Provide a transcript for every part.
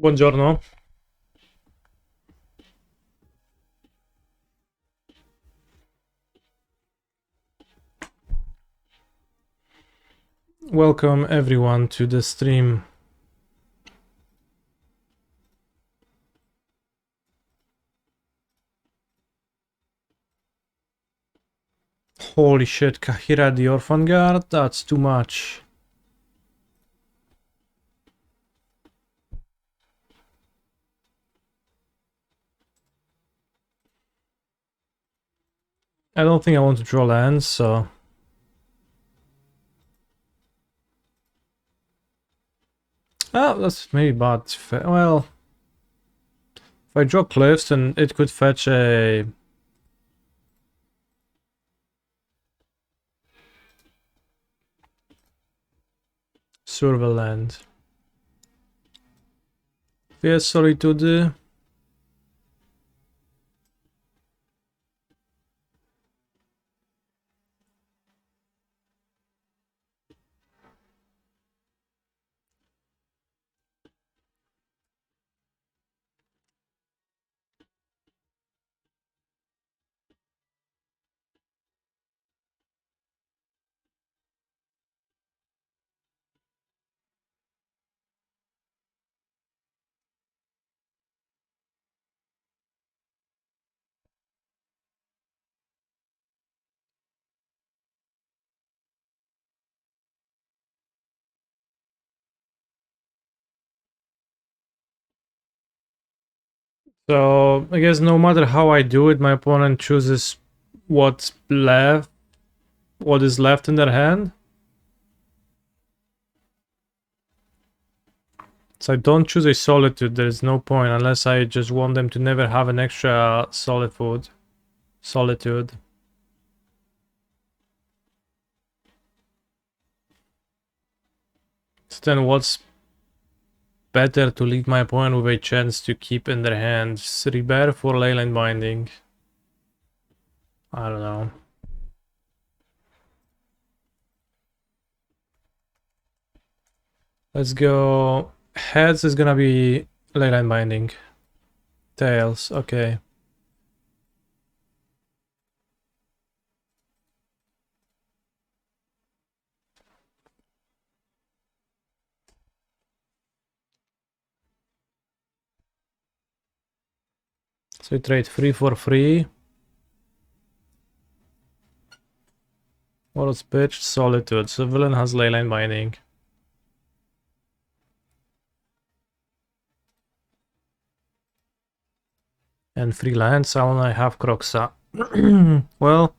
Buongiorno. Welcome everyone to the stream. Holy shit, Kahira the Orphan Guard? That's too much. I don't think I want to draw lands, so... Oh, that's maybe bad. Well... If I draw cliffs, then it could fetch a... Survival land. Fierce Solitude. So, I guess no matter how I do it, my opponent chooses what's left, what is left in their hand. So I don't choose a Solitude, there is no point, unless I just want them to never have an extra Solitude. So then what's better to leave my opponent with a chance to keep in their hands? Rebirth or Leyline Binding? I don't know. Let's go. Heads is gonna be Leyline Binding. Tails, okay. So we trade 3 for 3. What was pitched? Solitude. So villain has Leyline Binding. And 3 lands, I only have Croxa. Well.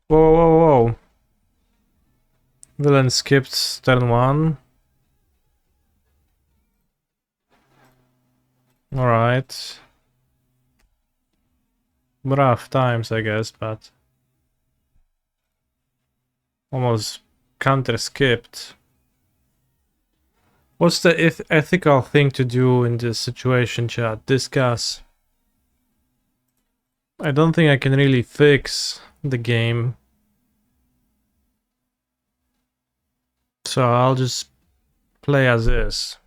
Whoa, whoa, whoa. Villain skipped turn 1. Alright. Rough times, I guess, but... Almost counter skipped. What's the ethical thing to do in this situation, chat? Discuss. I don't think I can really fix the game. So I'll just play as is.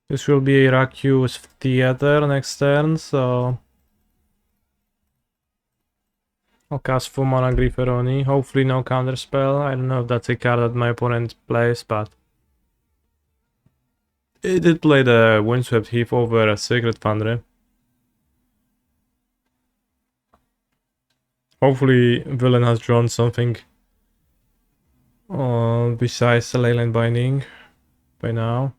This will be a Raku's Theater next turn, so... I'll cast full mana Grifferoni. Hopefully no counterspell. I don't know if that's a card that my opponent plays, but... It did play the Windswept Heath over a Sacred Foundry. Hopefully villain has drawn something besides the Leyline Binding by now.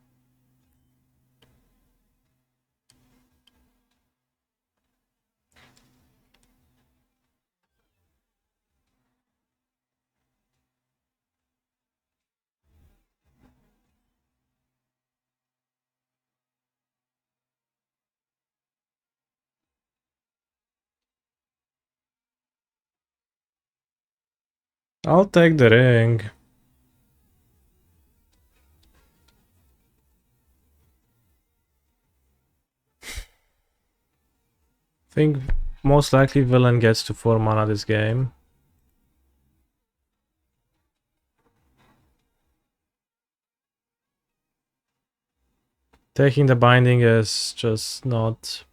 I'll take the ring. Think most likely villain gets to 4 mana this game. Taking the binding is just not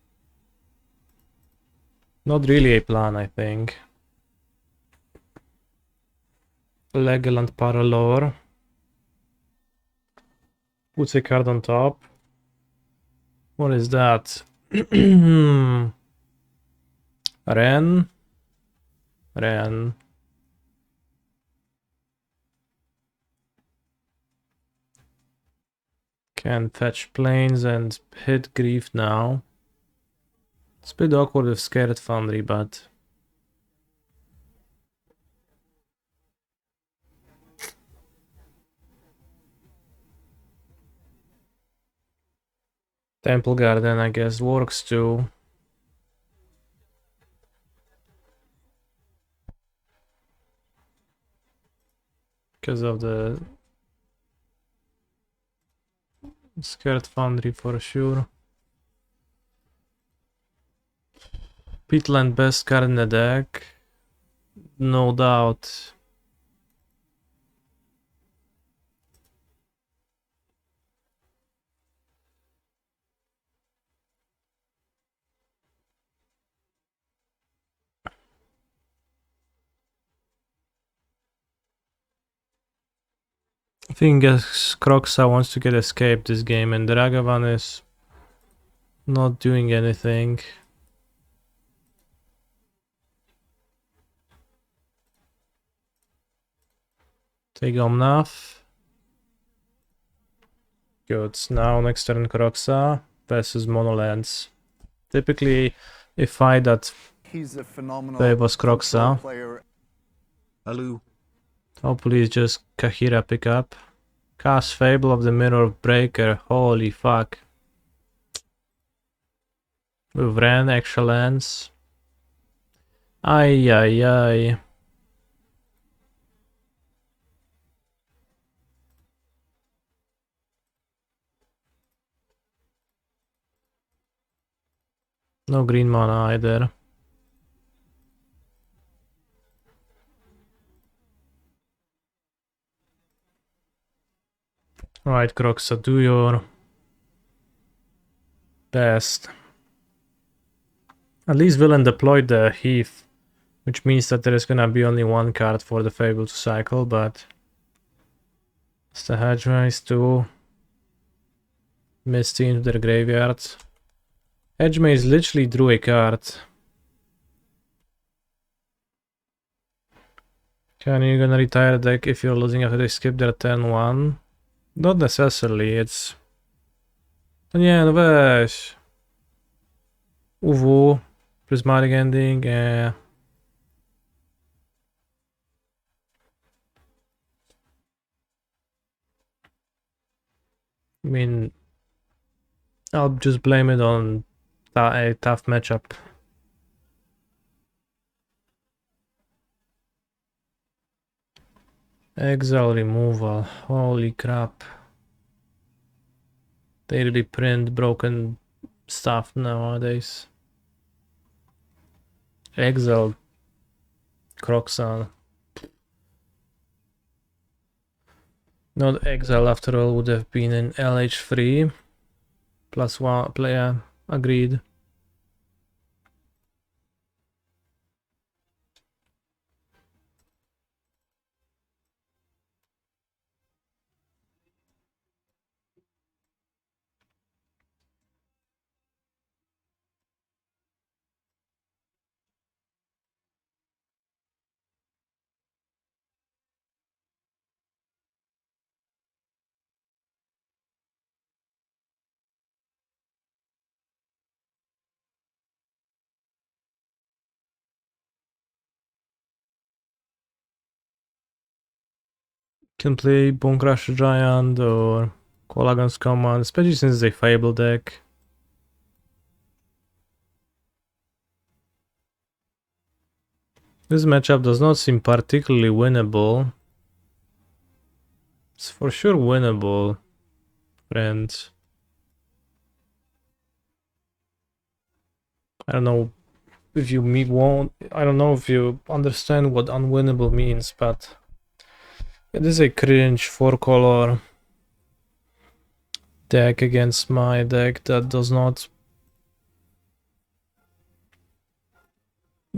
really a plan, I think. Legoland Paralore. Puts a card on top. What is that? Ren. Ren. Can fetch planes and hit Grief now. It's a bit awkward with Scared Foundry, but... Temple Garden, I guess, works too. Because of the Scared Foundry for sure. Peatland best card in the deck. No doubt. I think Kroxa wants to get escape this game and Dragavan is not doing anything. Take Omnath. Good. Now next turn Kroxa versus Monolands. Typically a fight that favors Kroxa. Hello. Hopefully it's just Kahira pickup. Cast Fable of the Mirror Breaker. Holy fuck. With Ren, Excellence. Ay ay ay. No green mana either. Right, Kroxa, do your best. At least villain deployed the Heath, which means that there is gonna be only one card for the Fable to cycle, but it's the Hedgeways too. Misty into their graveyard. Hedgemaze literally drew a card. Can you gonna retire the deck if you're losing after they skip their turn 1? Not necessarily, it's... No nie, no weź. UW, Prismatic Ending, I mean... I'll just blame it on a tough matchup. Exile removal, holy crap. They really print broken stuff nowadays. Exile Kroxa. Not exile after all would have been an LH3 plus one player, agreed. Can play Bone Crusher Giant or Colagon's Command, especially since it's a Fable deck. This matchup does not seem particularly winnable. It's for sure winnable, friends. I don't know if you I don't know if you understand what unwinnable means, but it is a cringe 4-color deck against my deck that does not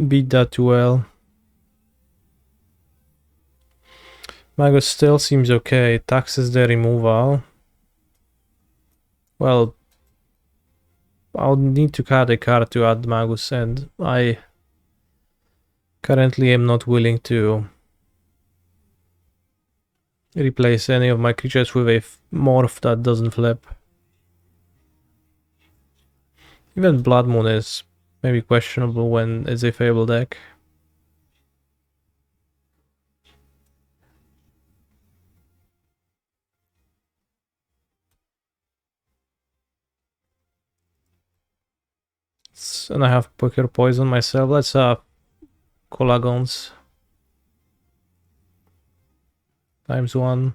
beat that well. Magus still seems okay. Taxes the removal. Well, I'll need to cut a card to add Magus, and I currently am not willing to replace any of my creatures with a morph that doesn't flip. Even Blood Moon is maybe questionable when it's a Fable deck. And I have Poker Poison myself. Let's have Colagons ×1.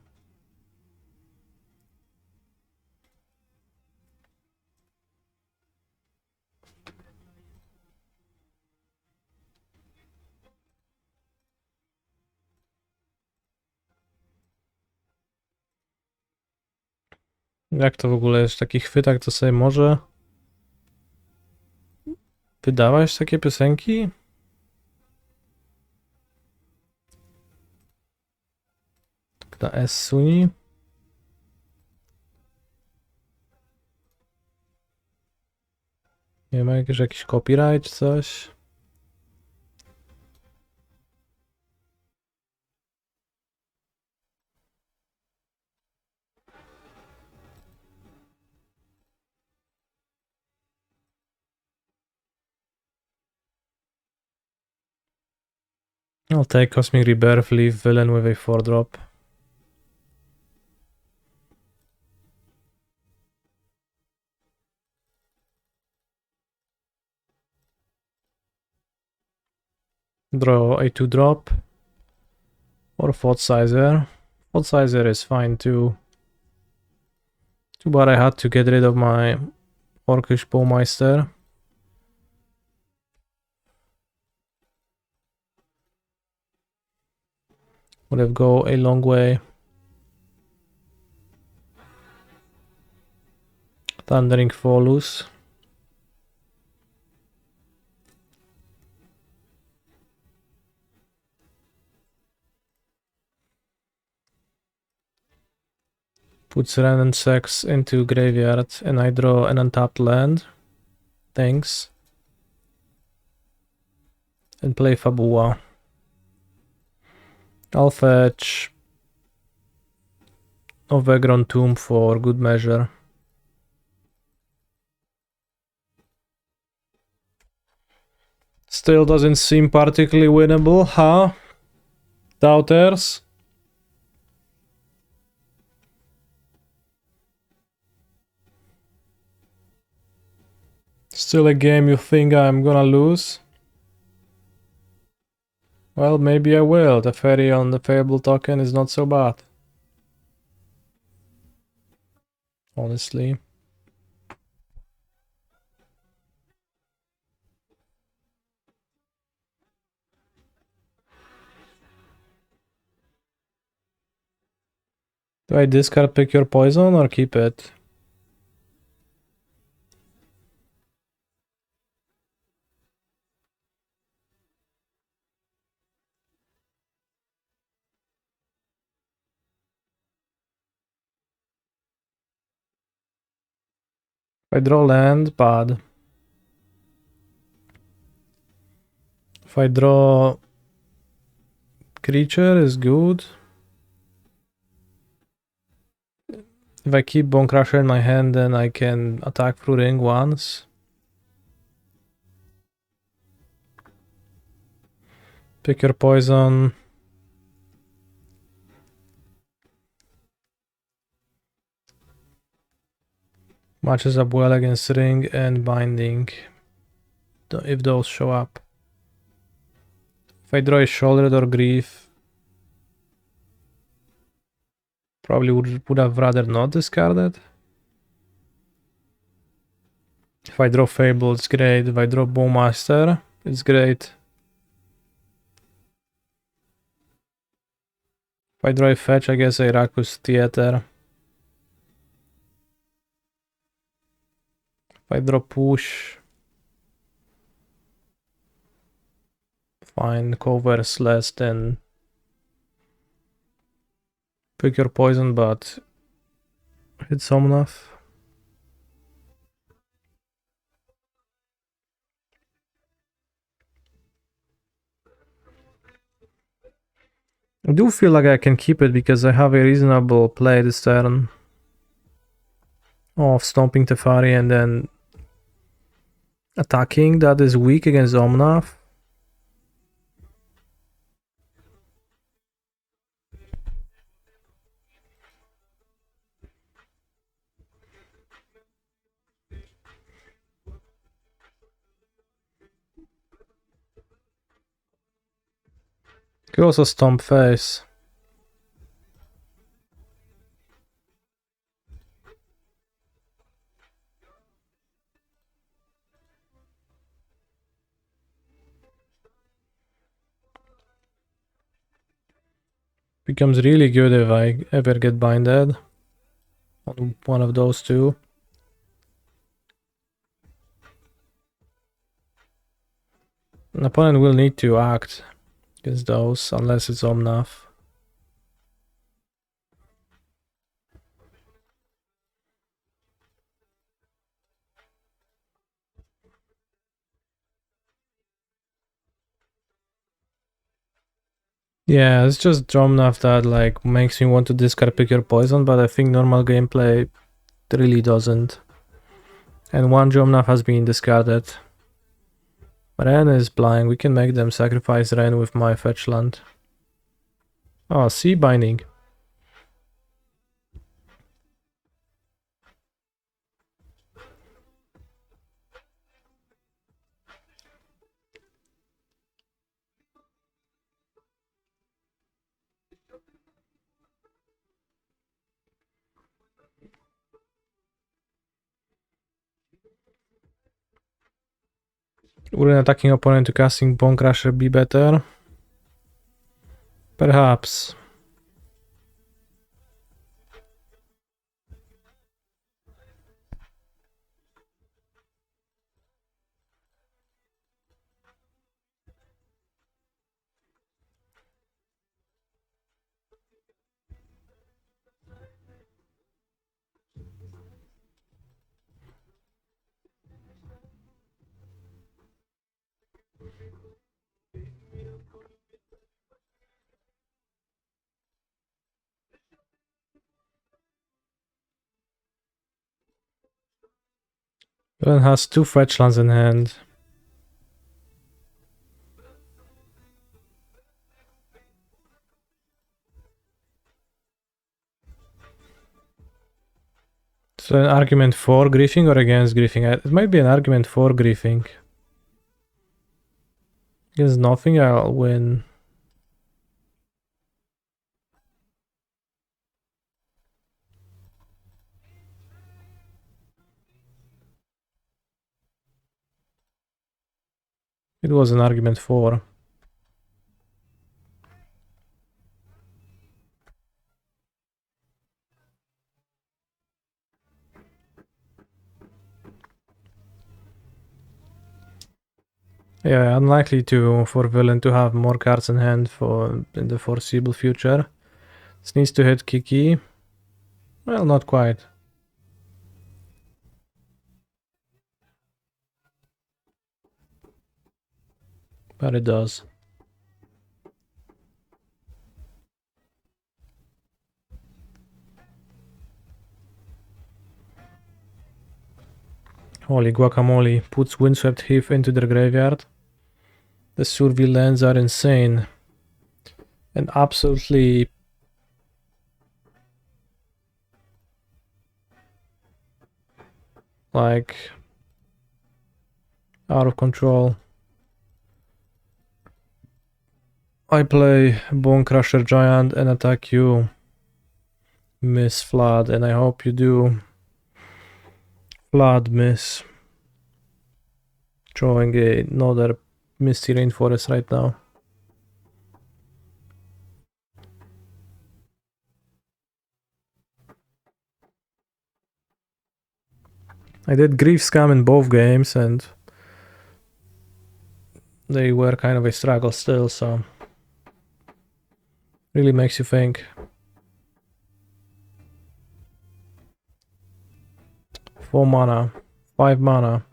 Jak to w ogóle jest? Taki chwytak to sobie może wydawać takie piosenki? Tak na S suni. Nie ma jakiś copyright, coś? I'll take Cosmic Rebirth, leave Villain with a 4-drop. Draw a 2-drop. Or Thought Sizer. Thought Sizer is fine too. Too bad I had to get rid of my Orcish Bowmeister. Would have go a long way. Thundering Follows. Puts Ren and Sex into graveyard, and I draw an untapped land. Thanks. And play Fabua. I'll fetch Ovegron Tomb for good measure. Still doesn't seem particularly winnable, huh? Doubters? Still a game you think I'm gonna lose? Well, maybe I will. The ferry on the Fable token is not so bad. Honestly. Do I discard Pick Your Poison or keep it? If I draw land, bad. If I draw creature, is good. If I keep Bone Crusher in my hand, then I can attack through ring once. Pick Your Poison. Matches up well against ring and binding, if those show up. If I draw a Shouldered or Grief, probably would have rather not discarded. If I draw Fable, it's great. If I draw Bowmaster, it's great. If I draw a fetch, I guess a Rakus Theater. If I draw push, fine, covers less than Pick Your Poison, but it's enough. I do feel like I can keep it because I have a reasonable play this turn of Stomping Teferi and then attacking that is weak against Omnath. Could also Stomp Face. Becomes really good if I ever get binded on one of those two. An opponent will need to act against those unless it's Omnath. Yeah, it's just Omnath that like makes me want to discard Pick Your Poison, but I think normal gameplay really doesn't. And one Jomnath has been discarded. Ren is blind. We can make them sacrifice Ren with my fetch land. Oh, Sea Binding. Would an attacking opponent to casting Bone Crusher be better? Perhaps. Ren has 2 fetch lands in hand. So an argument for griefing or against griefing? It might be an argument for griefing. Against nothing, I'll win. It was an argument for. Yeah, unlikely for villain to have more cards in hand in the foreseeable future. This needs to hit Kiki. Well, not quite. But it does. Holy guacamole. Puts Windswept Heath into their graveyard. The Survey lands are insane. And absolutely like out of control. I play Bone Crusher Giant and attack you, Miss Flood, and I hope you do. Flood, Miss. Drawing another Misty Rainforest right now. I did Grief Scam in both games and they were kind of a struggle still, so really makes you think. 4 mana, 5 mana.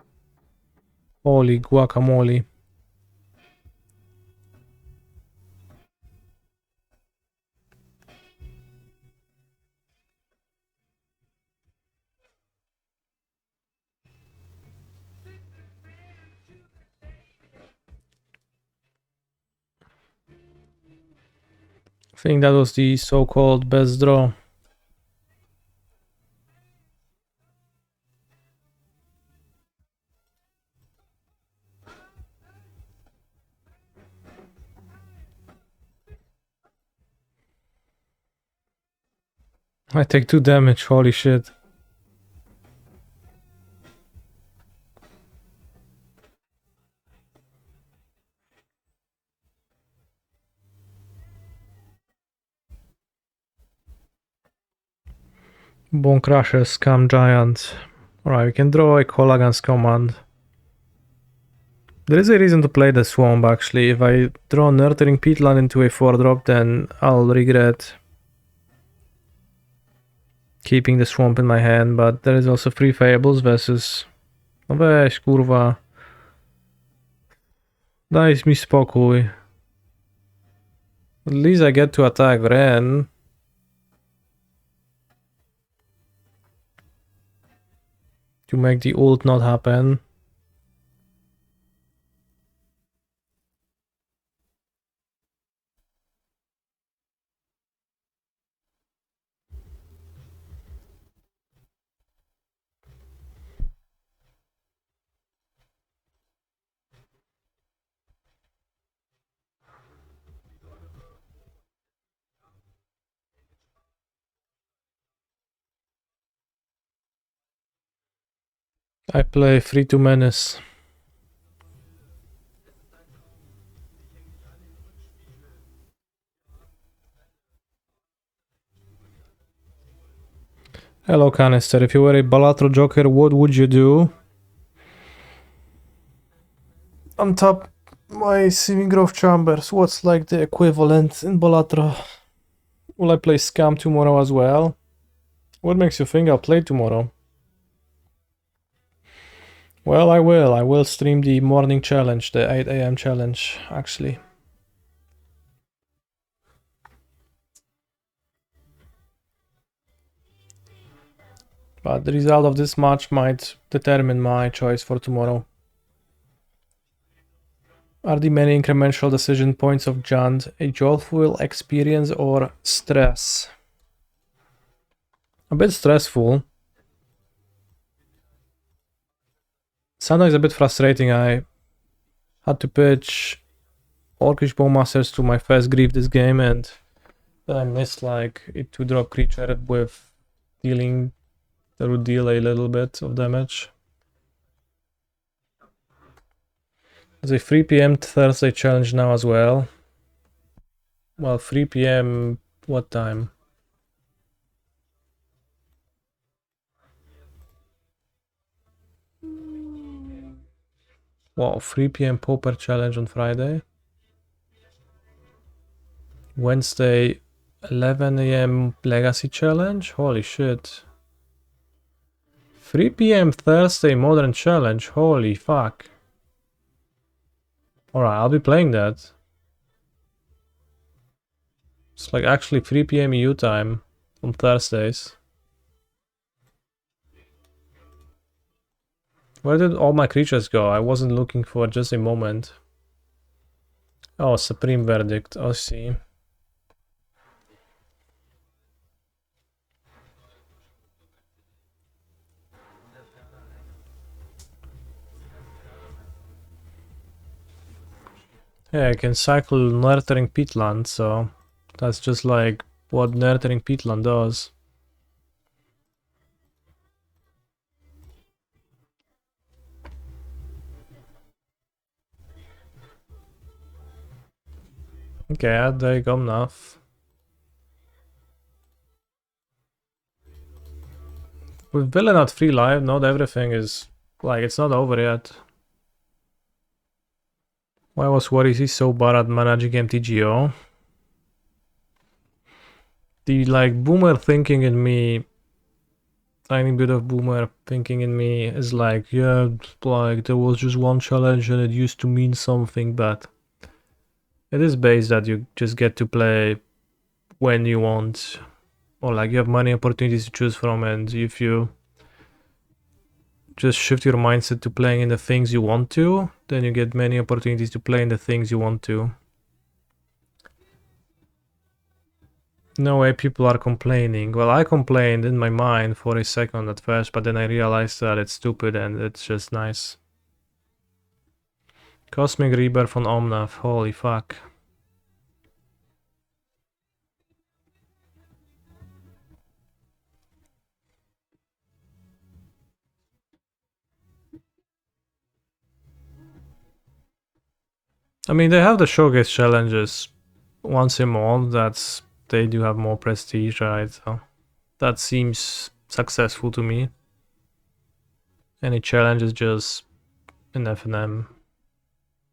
Holy guacamole. I think that was the so-called best draw. I take 2 damage, holy shit. Bone Crusher, Scam Giant. Alright, we can draw a Colagan's command. There is a reason to play the Swamp actually. If I draw Nurturing Peatland into a 4-drop, then I'll regret keeping the Swamp in my hand, but there is also Free Fables versus... No weź, kurwa. Daj mi spokój. At least I get to attack Ren. To make the ult not happen. I play 3-2 Menace. Hello Canister, if you were a Balatro Joker, what would you do? Untap my Simigrove Chambers. What's like the equivalent in Balatro? Will I play Scam tomorrow as well? What makes you think I'll play tomorrow? Well, I will. I will stream the morning challenge, the 8 AM challenge, actually. But the result of this match might determine my choice for tomorrow. Are the many incremental decision points of Jund a joyful experience or stress? A bit stressful. Sometimes a bit frustrating. I had to pitch Orcish Bowmasters to my first grief this game, and then I missed like a 2-drop creature with dealing that would deal a little bit of damage. There's a 3 PM Thursday challenge now as well. Well, 3 PM, what time? Wow, 3 PM Pauper challenge on Friday. Wednesday, 11 AM Legacy challenge? Holy shit. 3 PM Thursday Modern challenge? Holy fuck. Alright, I'll be playing that. It's like actually 3 PM EU time on Thursdays. Where did all my creatures go? I wasn't looking for just a moment. Oh, Supreme Verdict. I see. Yeah, I can cycle nurturing peatland, so that's just like what nurturing peatland does. Okay, there you go, enough. With Villain at 3 live, not everything is like it's not over yet. Why was What Is He so bad at managing MTGO? The like boomer thinking in me, tiny bit of boomer thinking in me is like, yeah, like there was just one challenge and it used to mean something, but it is based that you just get to play when you want, or like you have many opportunities to choose from, and if you just shift your mindset to playing in the things you want to, then you get many opportunities to play in the things you want to. No way people are complaining. Well, I complained in my mind for a second at first, but then I realized that it's stupid and it's just nice. Cosmic Rebirth on Omnath, holy fuck. I mean, they have the showcase challenges once a month. They do have more prestige, right? So that seems successful to me. Any challenge is just an FNM,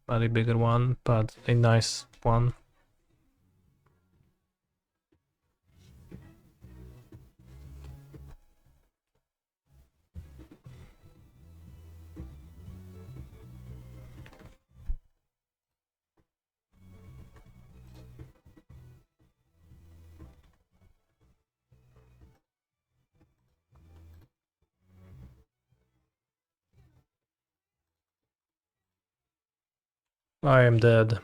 a bigger one, but a nice one. I am dead.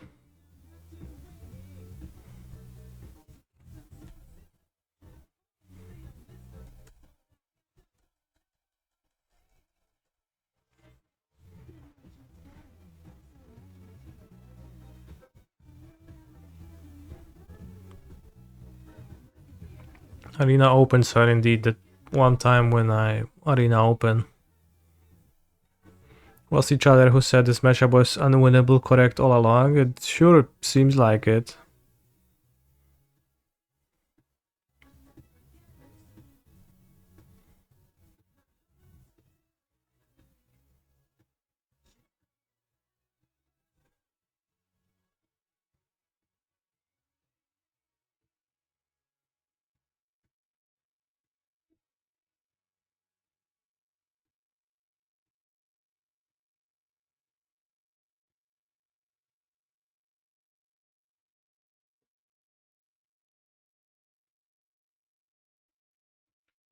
Arena opens are indeed the one time when I Arena open. Was each other who said this matchup was unwinnable correct all along? It sure seems like it.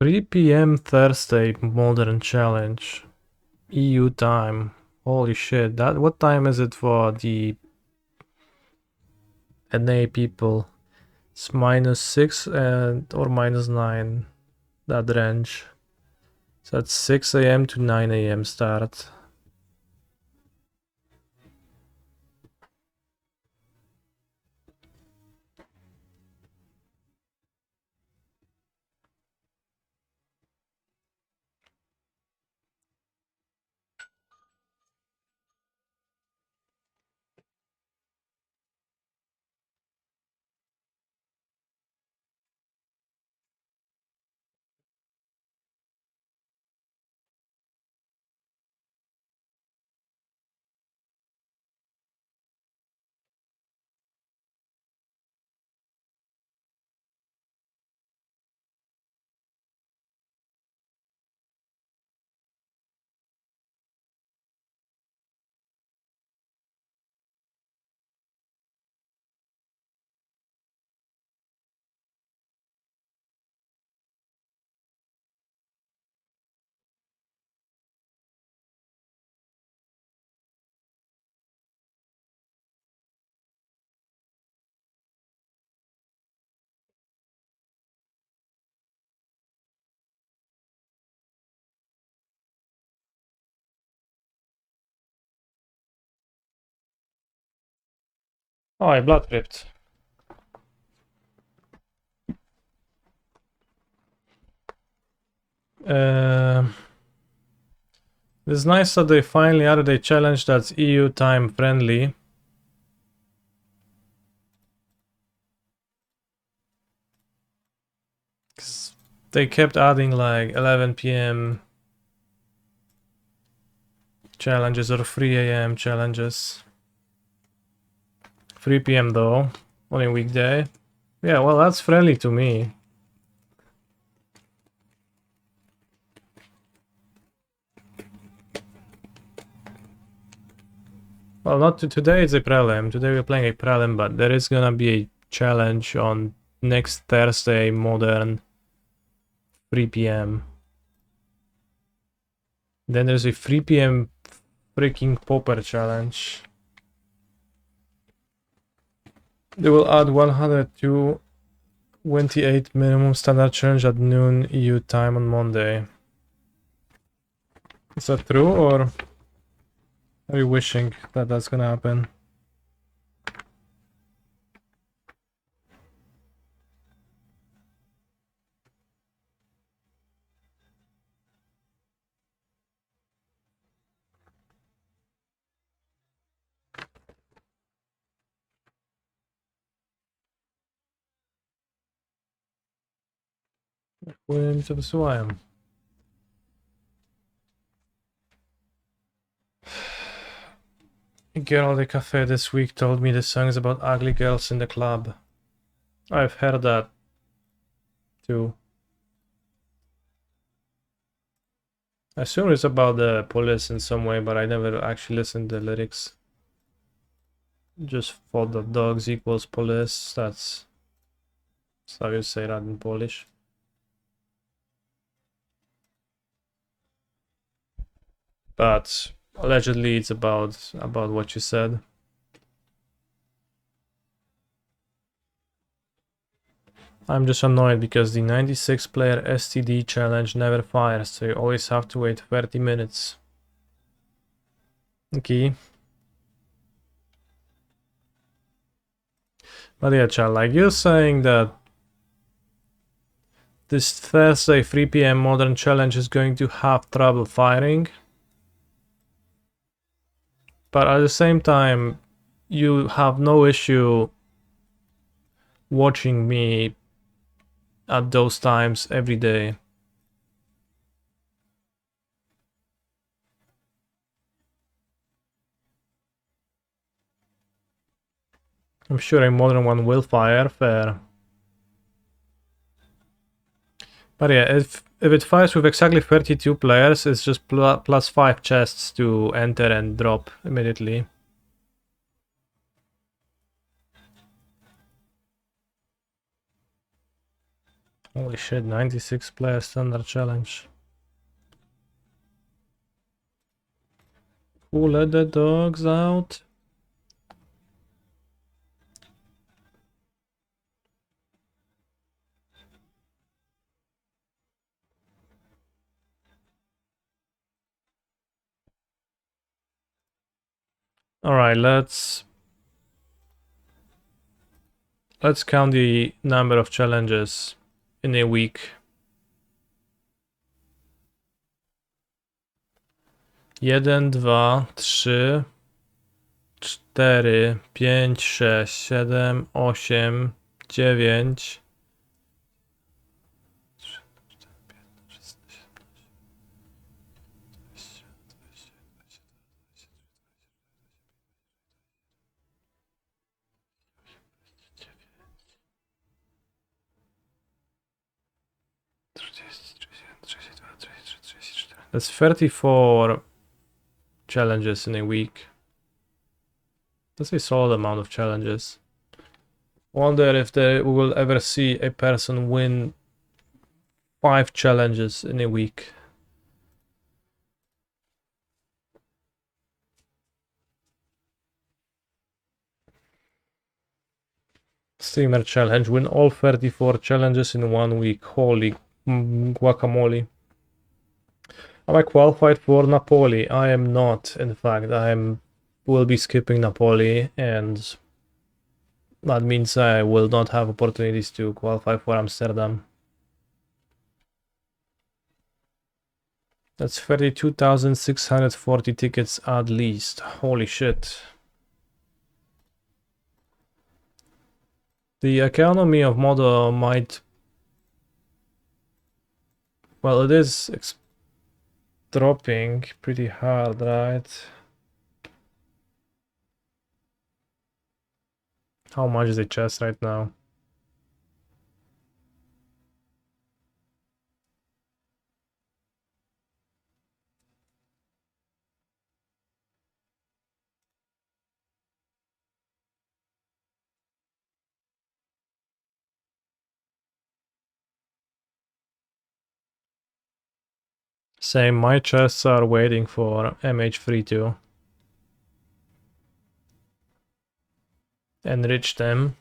Three PM Thursday Modern Challenge. EU time. Holy shit. That what time is it for the NA people? It's -6 and or -9. That range. So that's 6 AM to 9 AM start. Oh, I blood tripped. It's nice that they finally added a challenge that's EU time friendly. They kept adding like 11 p.m. challenges or 3 a.m. challenges. 3 p.m. though, on a weekday. Yeah, well, that's friendly to me. Well, not today, it's a prelim. Today we're playing a prelim, but there is gonna be a challenge on next Thursday, modern, 3 p.m. Then there's a 3 p.m. freaking popper challenge. They will add 128 minimum standard challenge at noon EU time on Monday. Is that true, or are you wishing that that's gonna happen? Płynąć to wysyłają. A girl at the cafe this week told me the song is about ugly girls in the club. I've heard that too. I assume it's about the police in some way, but I never actually listened to the lyrics. Just thought that dogs equals police. That's how you say that in Polish. But allegedly it's about what you said. I'm just annoyed because the 96 player STD challenge never fires, so you always have to wait 30 minutes. Okay. But yeah, chat, like you're saying that this Thursday 3 p.m. modern challenge is going to have trouble firing. But at the same time, you have no issue watching me at those times every day. I'm sure a modern one will fire, fair. But yeah, if it fires with exactly 32 players, it's just plus 5 chests to enter and drop immediately. Holy shit, 96 player standard challenge. Who let the dogs out? Alright, let's count the number of challenges in a week. 1, 2, 3, 4, 5, 6, 7, 8, 9. That's 34 challenges in a week. That's a solid amount of challenges. Wonder if we will ever see a person win 5 challenges in a week. Streamer challenge, win all 34 challenges in 1 week. Holy guacamole. Am I qualified for Napoli? I am not, in fact. Will be skipping Napoli, and That means I will not have opportunities to qualify for Amsterdam. That's 32,640 tickets at least. Holy shit. The economy of Modo might... Well, it is dropping pretty hard, right? How much is the chest right now? Same, my chests are waiting for MH3 to enrich them.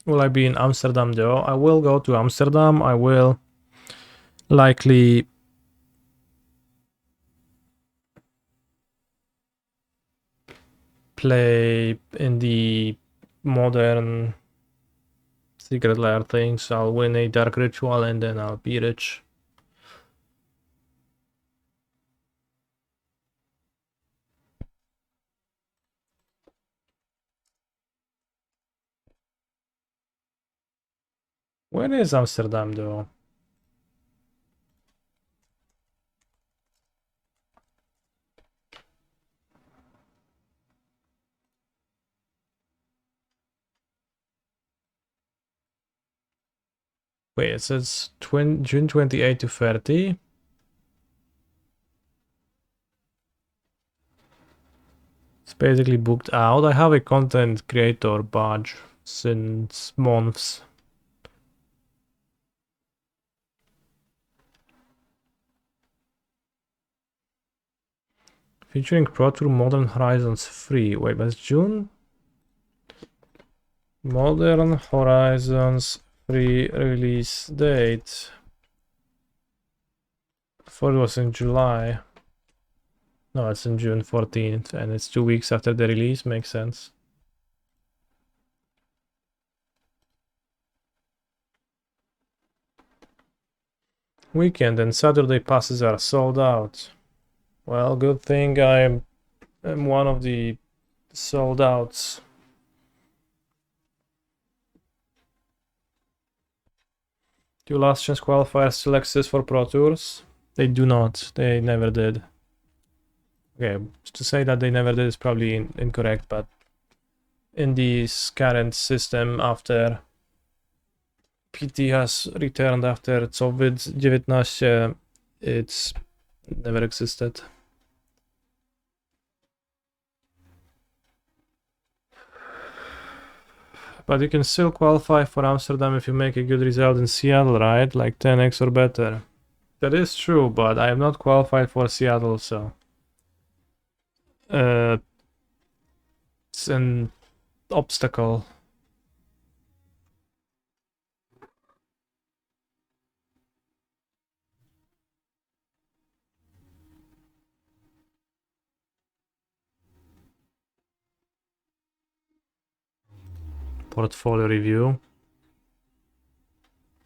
Will I be in Amsterdam though? I will go to Amsterdam. I will likely play in the modern secret lair things. I'll win a dark ritual and then I'll be rich. Where is Amsterdam though? Wait, it says June 28 to 30. It's basically booked out. I have a content creator badge since months. Featuring Pro Tour Modern Horizons 3. Wait, that's June? Modern Horizons 3 release date. I thought it was in July. No, it's in June 14th, and it's 2 weeks after the release. Makes sense. Weekend and Saturday passes are sold out. Well, good thing I am one of the sold outs. Do last chance qualifiers still exist for Pro Tours? They do not. They never did. Okay, to say that they never did is probably incorrect, but in this current system, after PT has returned after COVID-19, it's never existed. But you can still qualify for Amsterdam if you make a good result in Seattle, right? Like 10x or better. That is true, but I am not qualified for Seattle, so... it's an obstacle. Portfolio review.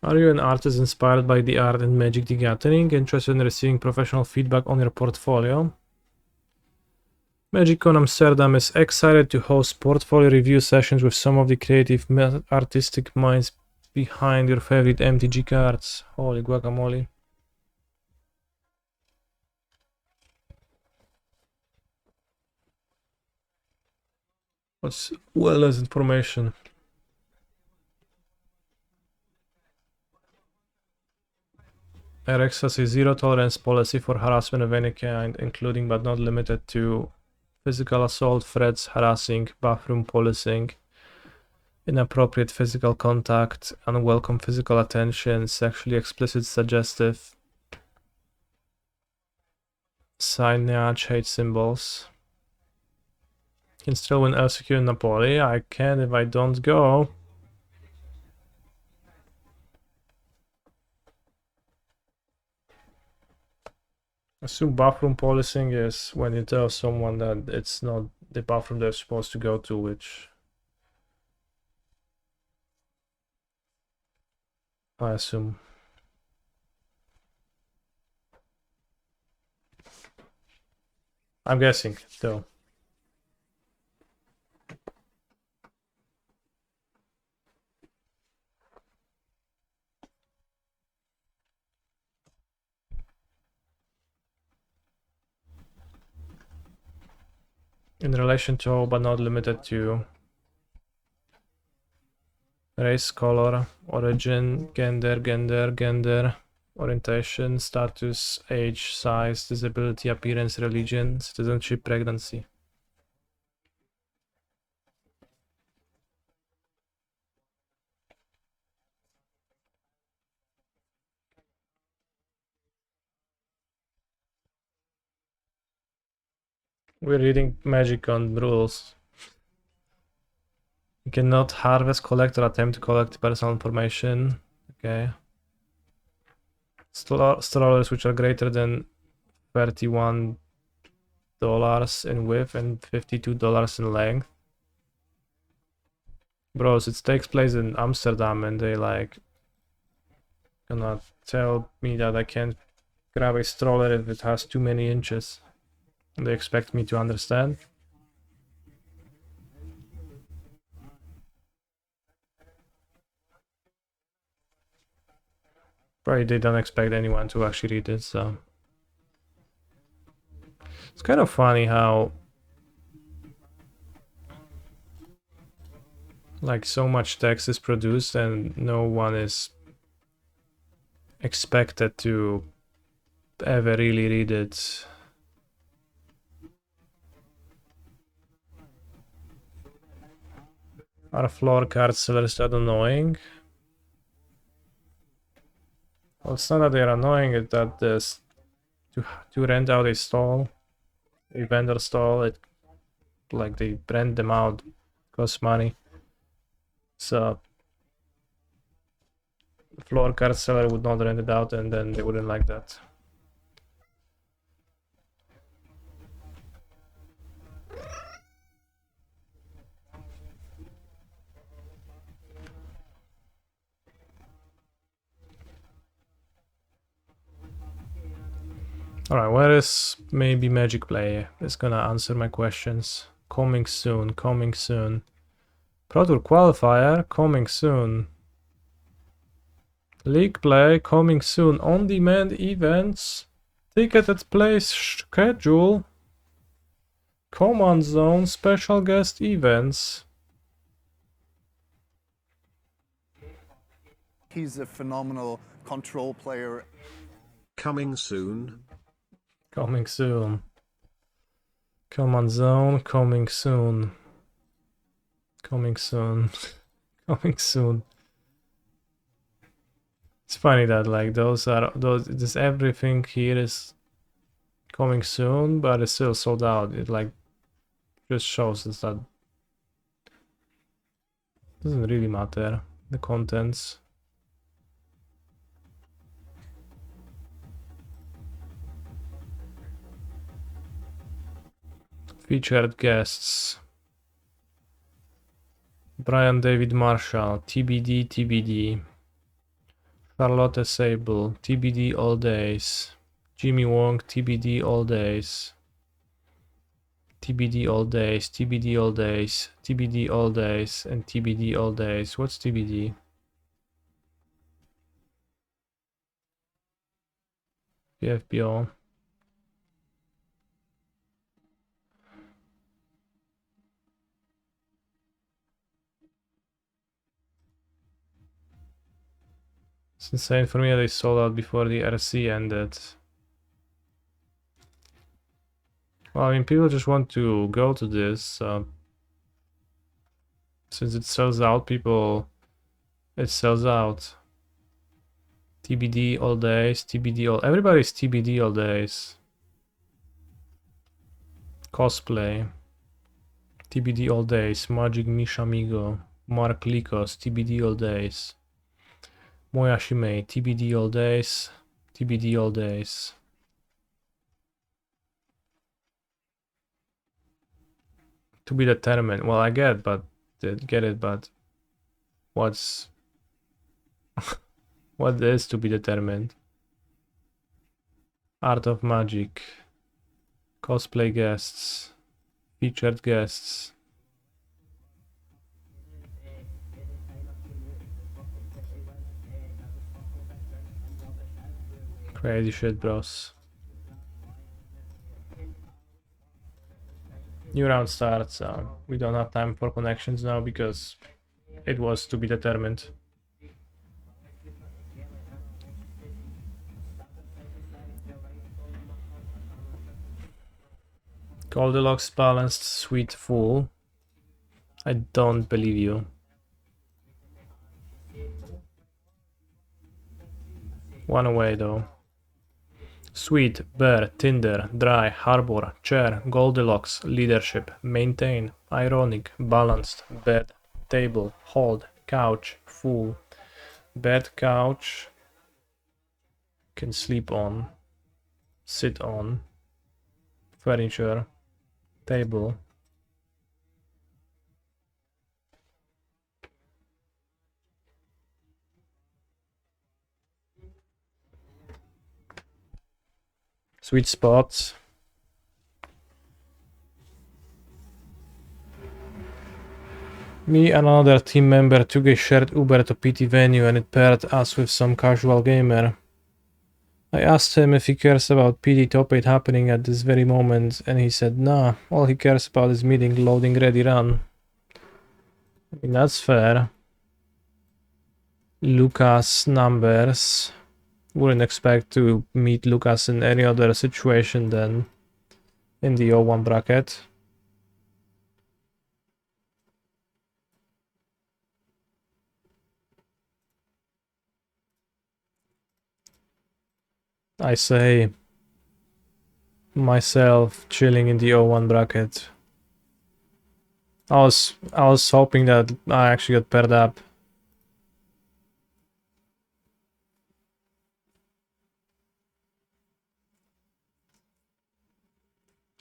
Are you an artist inspired by the art and Magic the Gathering, interested in receiving professional feedback on your portfolio? MagicCon Amsterdam is excited to host portfolio review sessions with some of the creative artistic minds behind your favorite MTG cards. Holy guacamole. What's wellness information? RX has a zero tolerance policy for harassment of any kind, including but not limited to physical assault, threats, harassing, bathroom policing, inappropriate physical contact, unwelcome physical attention, sexually explicit, suggestive, signage, hate symbols. Can still win LCQ in Napoli. I can if I don't go. Assume bathroom policing is when you tell someone that it's not the bathroom they're supposed to go to, which I assume. I'm guessing, though. In relation to, but not limited to, race, color, origin, gender, orientation, status, age, size, disability, appearance, religion, citizenship, pregnancy. We're reading magic on rules. You cannot harvest, collect, or attempt to collect personal information. Okay. Strollers which are greater than $31 in width and $52 in length. Bros, it takes place in Amsterdam and they like gonna tell me that I can't grab a stroller if it has too many inches. And they expect me to understand. Probably they don't expect anyone to actually read it, so. It's kind of funny how like so much text is produced and no one is expected to ever really read it. Are floor card sellers that annoying? Well, it's not that they're annoying, it's that this to rent out a stall, a vendor stall, it like they rent them out, costs money. So floor card seller would not rent it out and then they wouldn't like that. Alright, where is maybe Magic Play? It's gonna answer my questions. Coming soon, coming soon. Pro Tour Qualifier, coming soon. League Play, coming soon. On-demand events. Ticketed play schedule. Command Zone, special guest events. He's a phenomenal control player. Coming soon. Coming soon. Command Zone, coming soon. Coming soon. Coming soon. It's funny that like this everything here is coming soon, but it's still sold out. It like just shows us that doesn't really matter, the contents. Featured guests. Brian David Marshall, TBD, TBD. Charlotte Sable, TBD all days. Jimmy Wong, TBD all days. TBD all days, TBD all days, TBD all days, and TBD all days. What's TBD? PFBO. It's insane for me that they sold out before the RC ended. Well, I mean, people just want to go to this. Since it sells out, it sells out. TBD all days, TBD all... Everybody's TBD all days. Cosplay. TBD all days. Magic Mishamigo. Mark Likos, TBD all days. Moyashime, TBD all days. TBD all days. To be determined. Well, I get it, but what's What is to be determined? Art of Magic. Cosplay guests. Featured guests. Crazy shit, bros. New round starts. We don't have time for connections now because it was to be determined. Goldilocks balanced, sweet fool. I don't believe you. One away though. Sweet, bear, tinder, dry, harbor, chair, Goldilocks, leadership, maintain, ironic, balanced, bed, table, hold, couch, fool. Bed, couch, can sleep on, sit on, furniture, table. Sweet spots. Me and another team member took a shared Uber to PT venue and it paired us with some casual gamer. I asked him if he cares about PT top 8 happening at this very moment and he said nah, all he cares about is meeting loading ready run. I mean that's fair. Lucas numbers. Wouldn't expect to meet Lucas in any other situation than in the 0-1 bracket. I say myself chilling in the 0-1 bracket. I was hoping that I actually got paired up.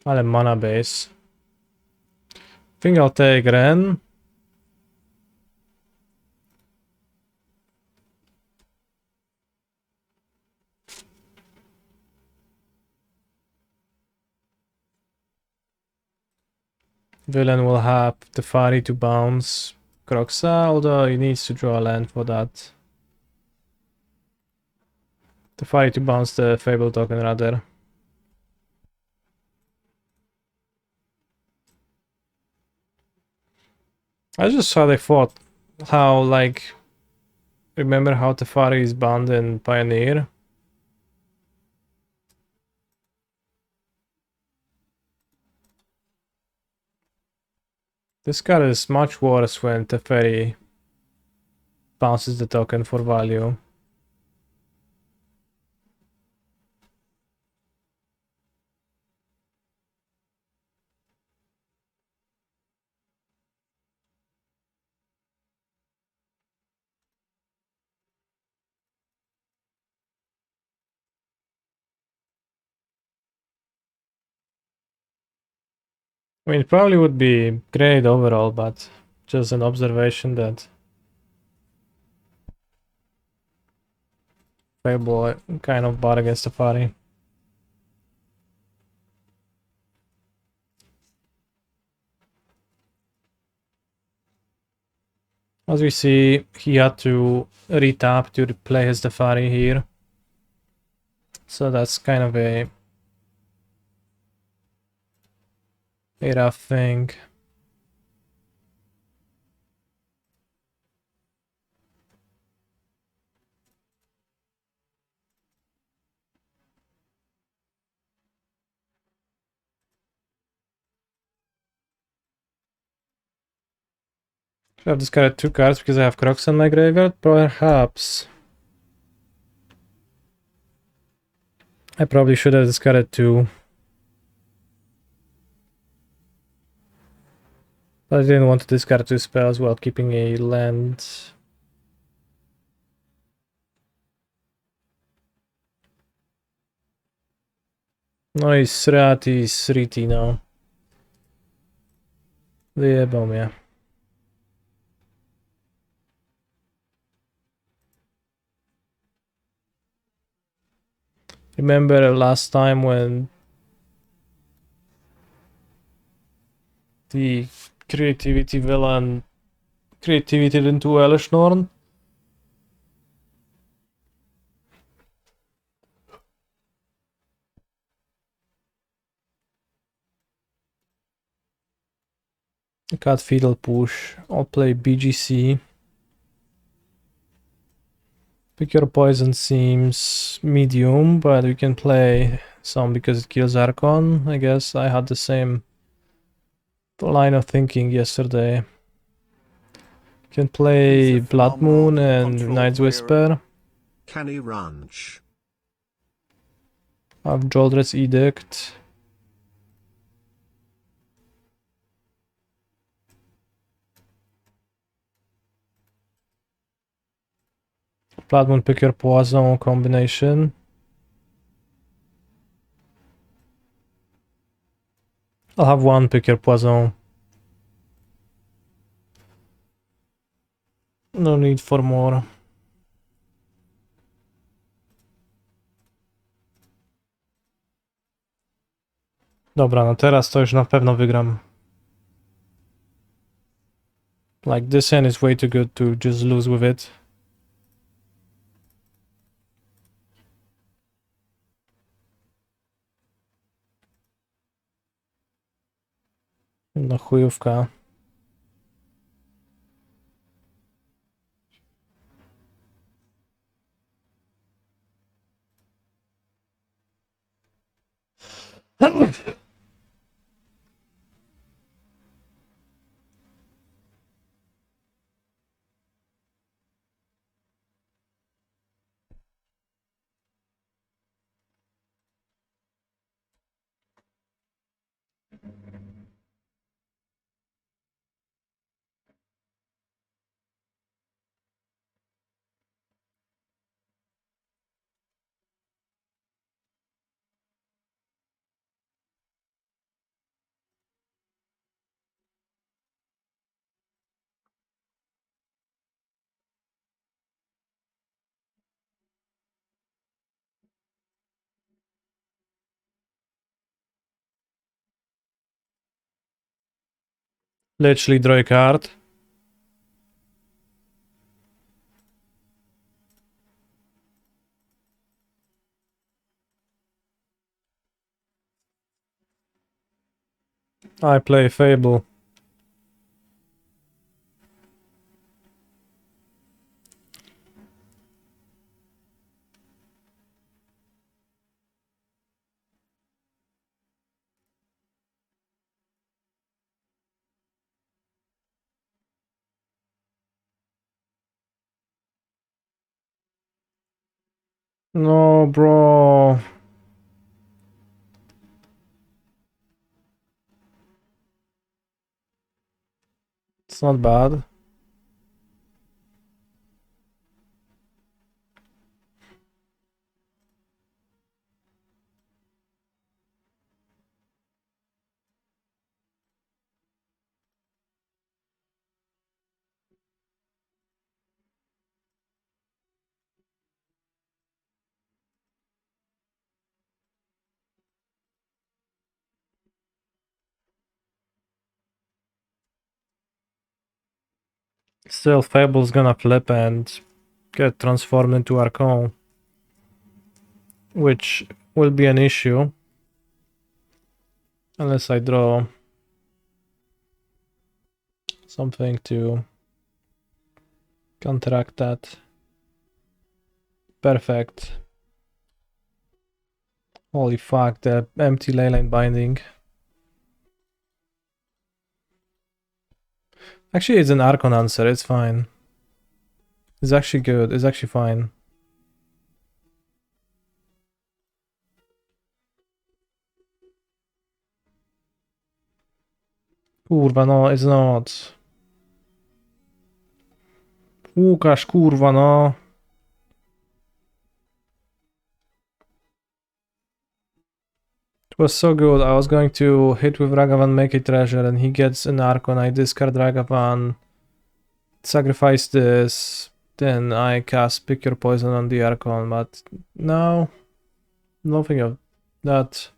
I'll have mana base. Think I'll take Ren. Villain will have Tefari to bounce Kroxa, although he needs to draw a land for that. Tefari to bounce the Fable token rather. I just saw they fought how, like, remember how Tefari is bound in Pioneer? This card is much worse when Teferi bounces the token for value. I mean, it probably would be great overall, but just an observation that Fable kind of bought against Tefari. As we see, he had to retap to play his Tefari here. So that's kind of a rough thing. I've discarded 2 cards because I have Crocs in my graveyard? Perhaps. I probably should have discarded 2. But I didn't want to discard 2 spells while keeping a land. No i srati sriti, no. Wyjebał mnie. Remember last time when the creativity villain creativity into Elishnorn? Got Fetal Push. I'll play BGC. Pick your poison seems medium, but we can play some because it kills Archon. I guess I had the same line of thinking yesterday. Can play He's a Blood Moon phenomenal and control Knight's player. Whisper. Canny Ranch. I have Joldra's Edict. Blood Moon, pick your Poison combination. I'll have one pick your Poison. No need for more. Dobra, no teraz to już na pewno wygram. Like, this hand is way too good to just lose with it. No chujówka. Literally draw a card. I play Fable. No, bro. It's not bad. Still, Fable's gonna flip and get transformed into Archon, which will be an issue unless I draw something to counteract that. Perfect. Holy fuck, the empty leyline binding. Actually, it's an Archon answer, it's fine. It's actually good, it's actually fine. Kurwa, no, it's not. Łukasz, kurwa, no. It was so good. I was going to hit with Ragavan, make a treasure, and he gets an Archon. I discard Ragavan, sacrifice this, then I cast Pick Your Poison on the Archon, but no. Nothing of that.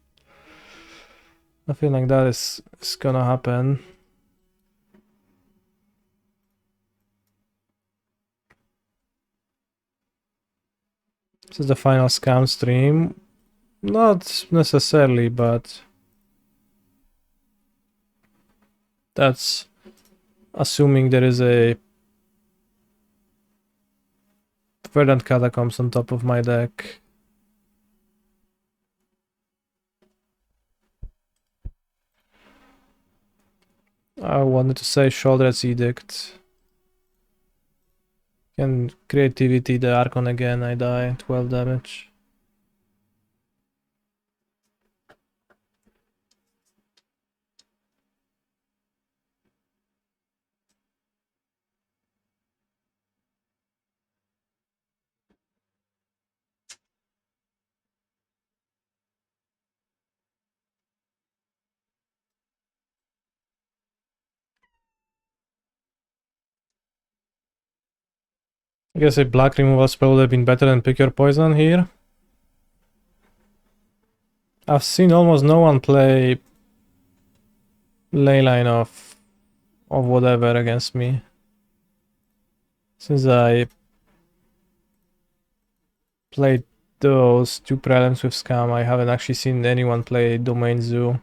Nothing like that is gonna happen. This is the final scam stream. Not necessarily, but that's assuming there is a Verdant Catacombs on top of my deck. I wanted to say Shouldred's Edict. And Creativity, the Archon again, I die, 12 damage. I guess a black removal spell would have been better than Pick Your Poison here. I've seen almost no one play Leyline of whatever against me. Since I played those 2 prelims with Scam, I haven't actually seen anyone play Domain Zoo.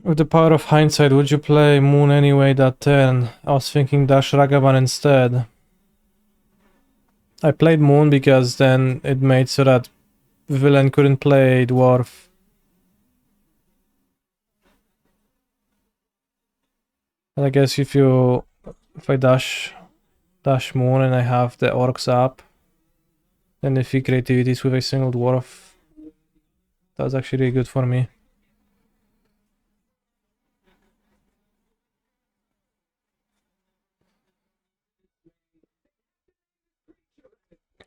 With the power of hindsight, would you play Moon anyway that turn? I was thinking Dash Ragavan instead. I played Moon because then it made so that Villain couldn't play Dwarf. And I guess if I dash Moon and I have the Orcs up, then if he creativities with a single Dwarf, that's actually really good for me.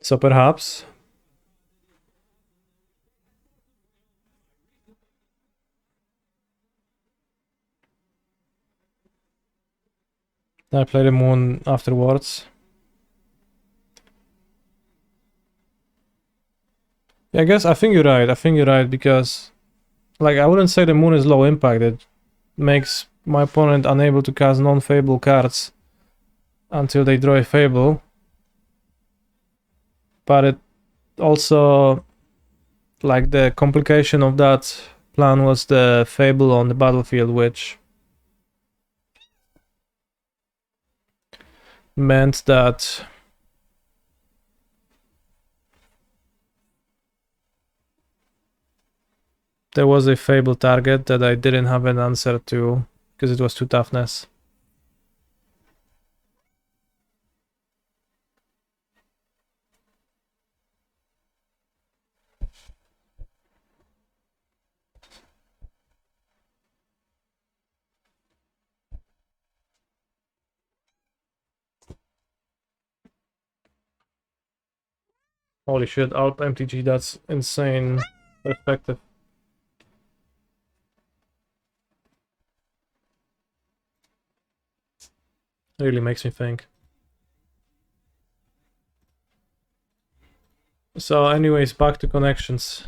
So perhaps I play the Moon afterwards. Yeah, I think you're right. I think you're right because, like, I wouldn't say the Moon is low impact. It makes my opponent unable to cast non-fable cards until they draw a Fable. But it also, like, the complication of that plan was the Fable on the battlefield, which meant that there was a Fable target that I didn't have an answer to because it was 2 toughness. Holy shit, Alp MTG, that's insane effective. Really makes me think. So anyways, back to connections.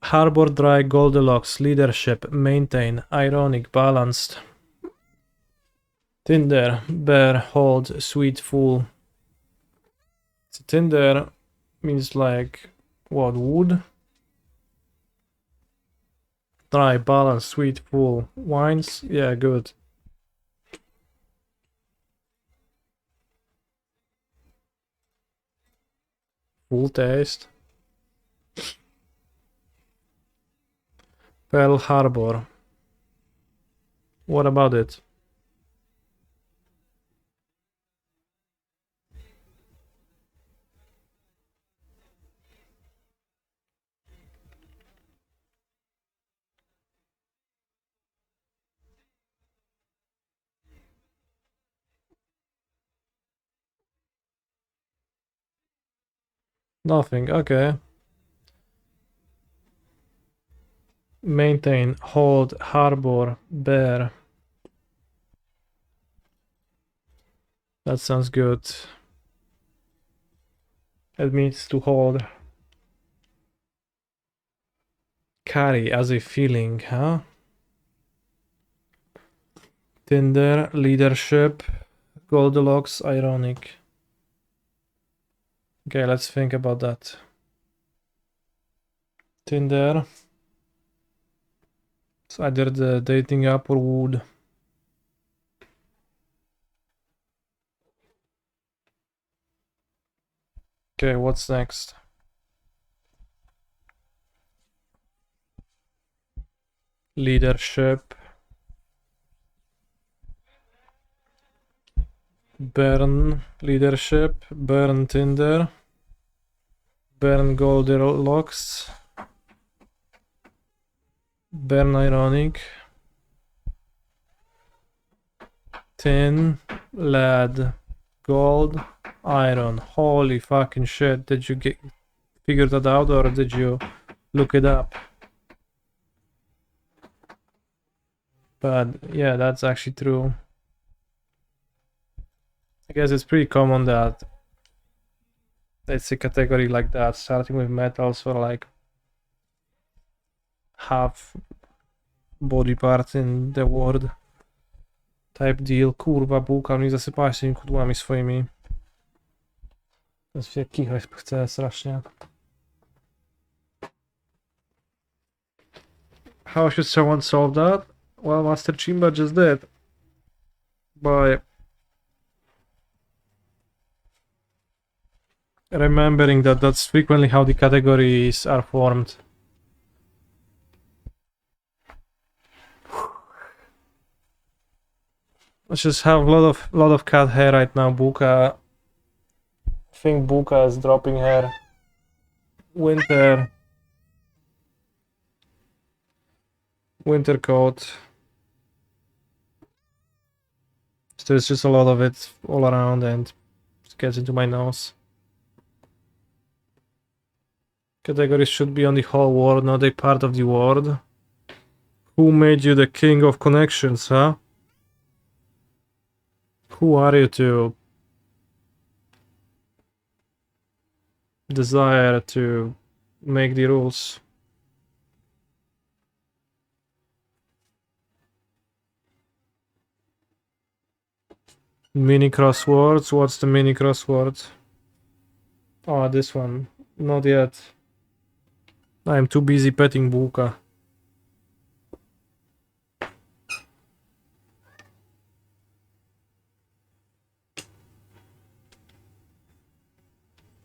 Harbor, Dry, Goldilocks, Leadership, Maintain, Ironic, Balanced. Tinder, Bear, Hold, Sweet, Fool. So Tinder means like, what, wood? Dry, Balanced, Sweet, Fool. Wines? Yeah, good. Full taste. Pearl Harbor. What about it? Nothing, okay. Maintain, hold, harbor, bear. That sounds good. It means to hold. Carry as a feeling, huh? Tinder, leadership, Goldilocks, ironic. Okay, let's think about that. Tinder. It's either the dating app or wood. Okay, what's next? Leadership. Burn leadership. Burn Tinder. Burn Goldilocks. Burn ironic. Tin, lead, gold, iron. Holy fucking shit. Did you figure that out or did you look it up? But yeah, that's actually true. I guess it's pretty common that it's a category like that, starting with metals or like half body parts in the world type deal. Kurwa, bułka mi zasypałeś tymi kudłami swoimi. Teraz się kichać chcę strasznie. How should someone solve that? Well, Master Chimba just did. By remembering that that's frequently how the categories are formed. Let's just have a lot of cat hair right now, Buka. I think Buka is dropping hair. Winter coat. So there's just a lot of it all around and it gets into my nose. Categories should be on the whole world, not a part of the world. Who made you the king of connections, huh? Who are you to desire to make the rules? Mini crosswords? What's the mini crossword? Oh, this one. Not yet. I'm too busy petting Buka.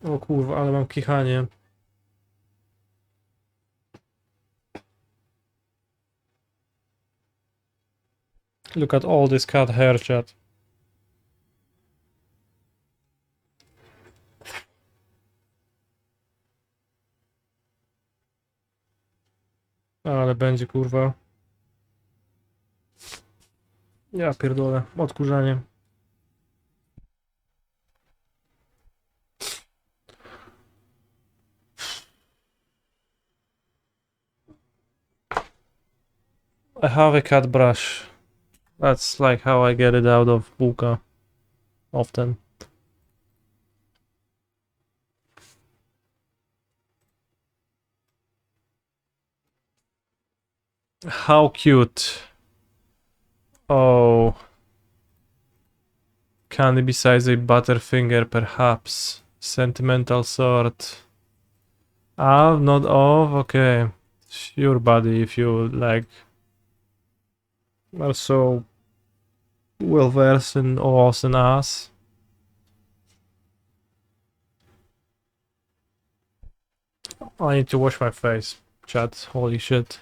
O kurwa, ale mam kichanie. Look at all this cat hair, chat. Ale będzie kurwa. Ja pierdolę, odkurzanie. I have a cat brush. That's like how I get it out of Buka. Often. How cute. Oh. Candy besides a butterfinger, perhaps. Sentimental sort. Ah, not of? Okay. Your body if you like. Are so well versed in O's and A's. I need to wash my face, chat. Holy shit.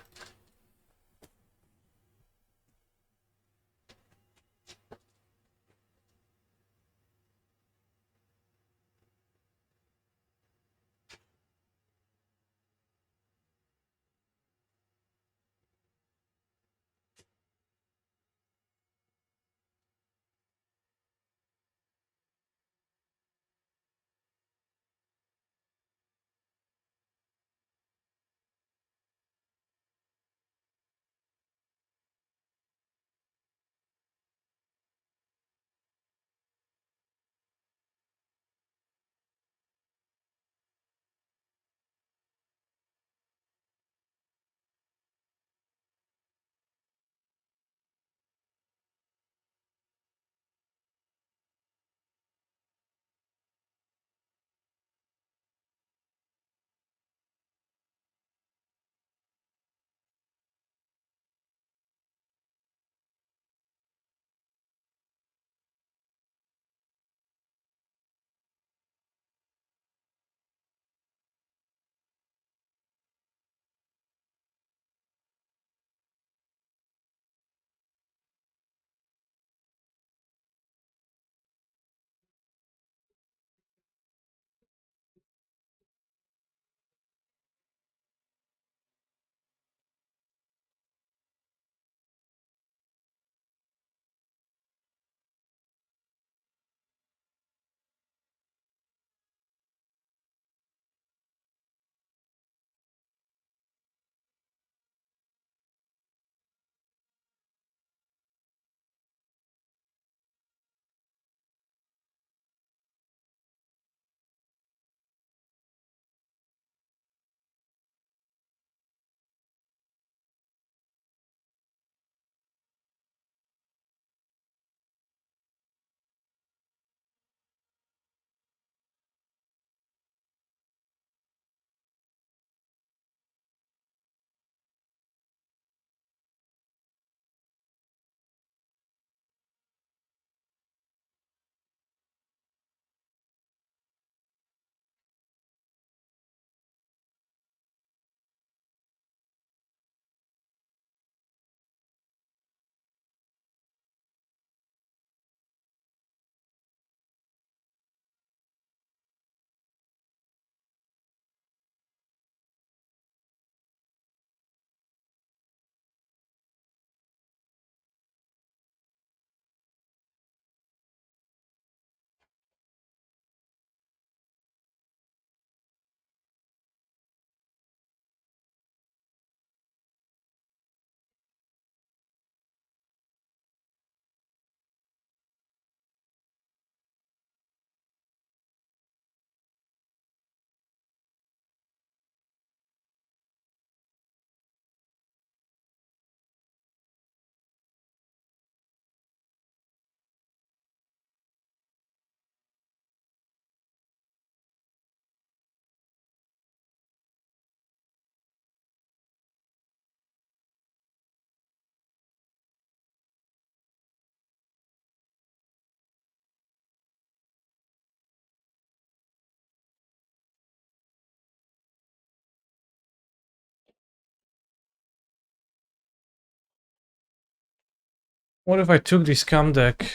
What if I took the scam deck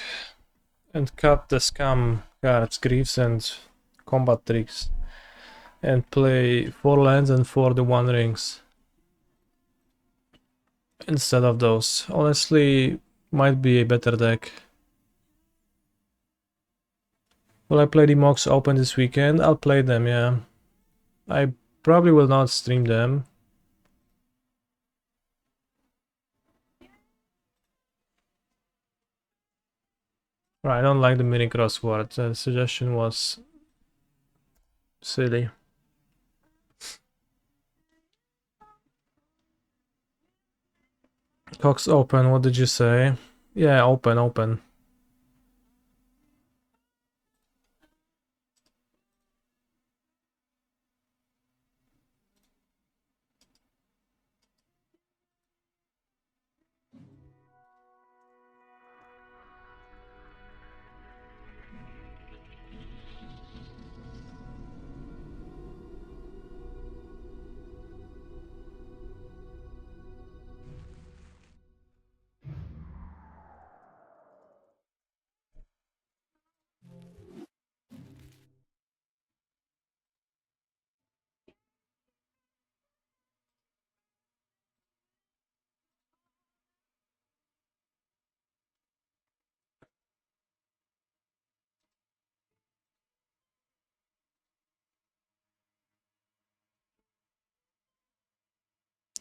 and cut the scam cards, Griefs and Combat Tricks, and play 4 lands and 4 the 1 rings instead of those? Honestly, might be a better deck. Will I play the mocks open this weekend? I'll play them, yeah. I probably will not stream them. Right, I don't like the mini crossword. The suggestion was silly. Cox open, what did you say? Yeah, open.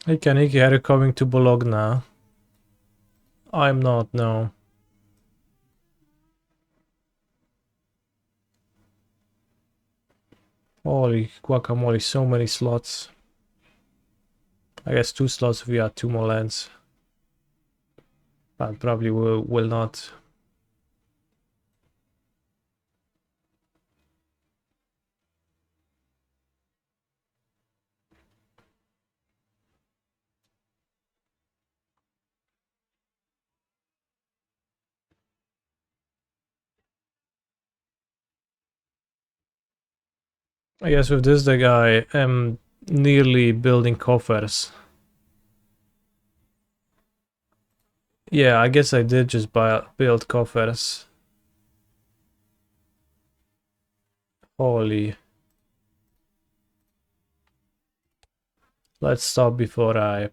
Hey Kaniki, are you coming to Bologna? I'm not, no. Holy guacamole, so many slots. I guess 2 slots if we add 2 more lands. But probably will not. I guess with this deck I am nearly building coffers. Yeah, I guess I did just build coffers. Holy. Let's stop before I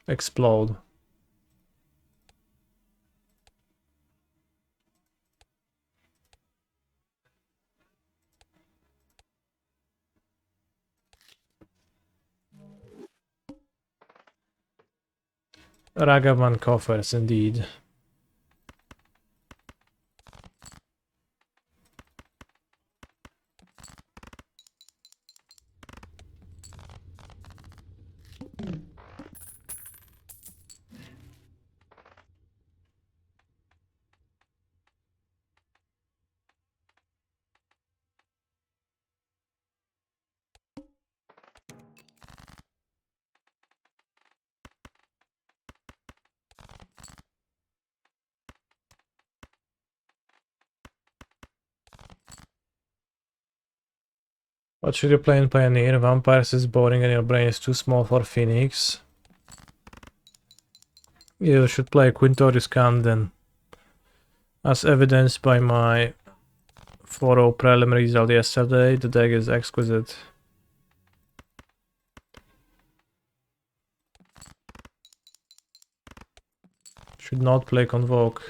explode. Ragavan coffers, indeed. What should you play in Pioneer? Vampires is boring and your brain is too small for Phoenix. You should play Quintorius Khan then. As evidenced by my 4-0 prelim result yesterday, the deck is exquisite. Should not play Convoke.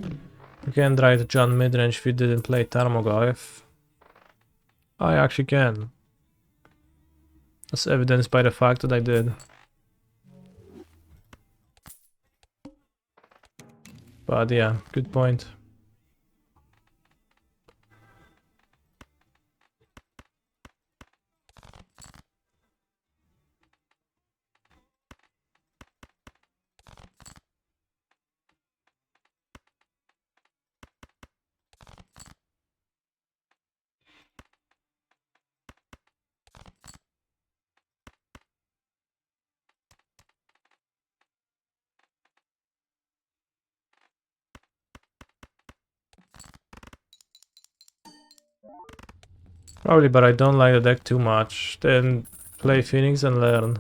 You can write John midrange if you didn't play Tarmogoyf. I actually can. As evidenced by the fact that I did. But yeah, good point. Probably, but I don't like the deck too much. Then play Phoenix and learn.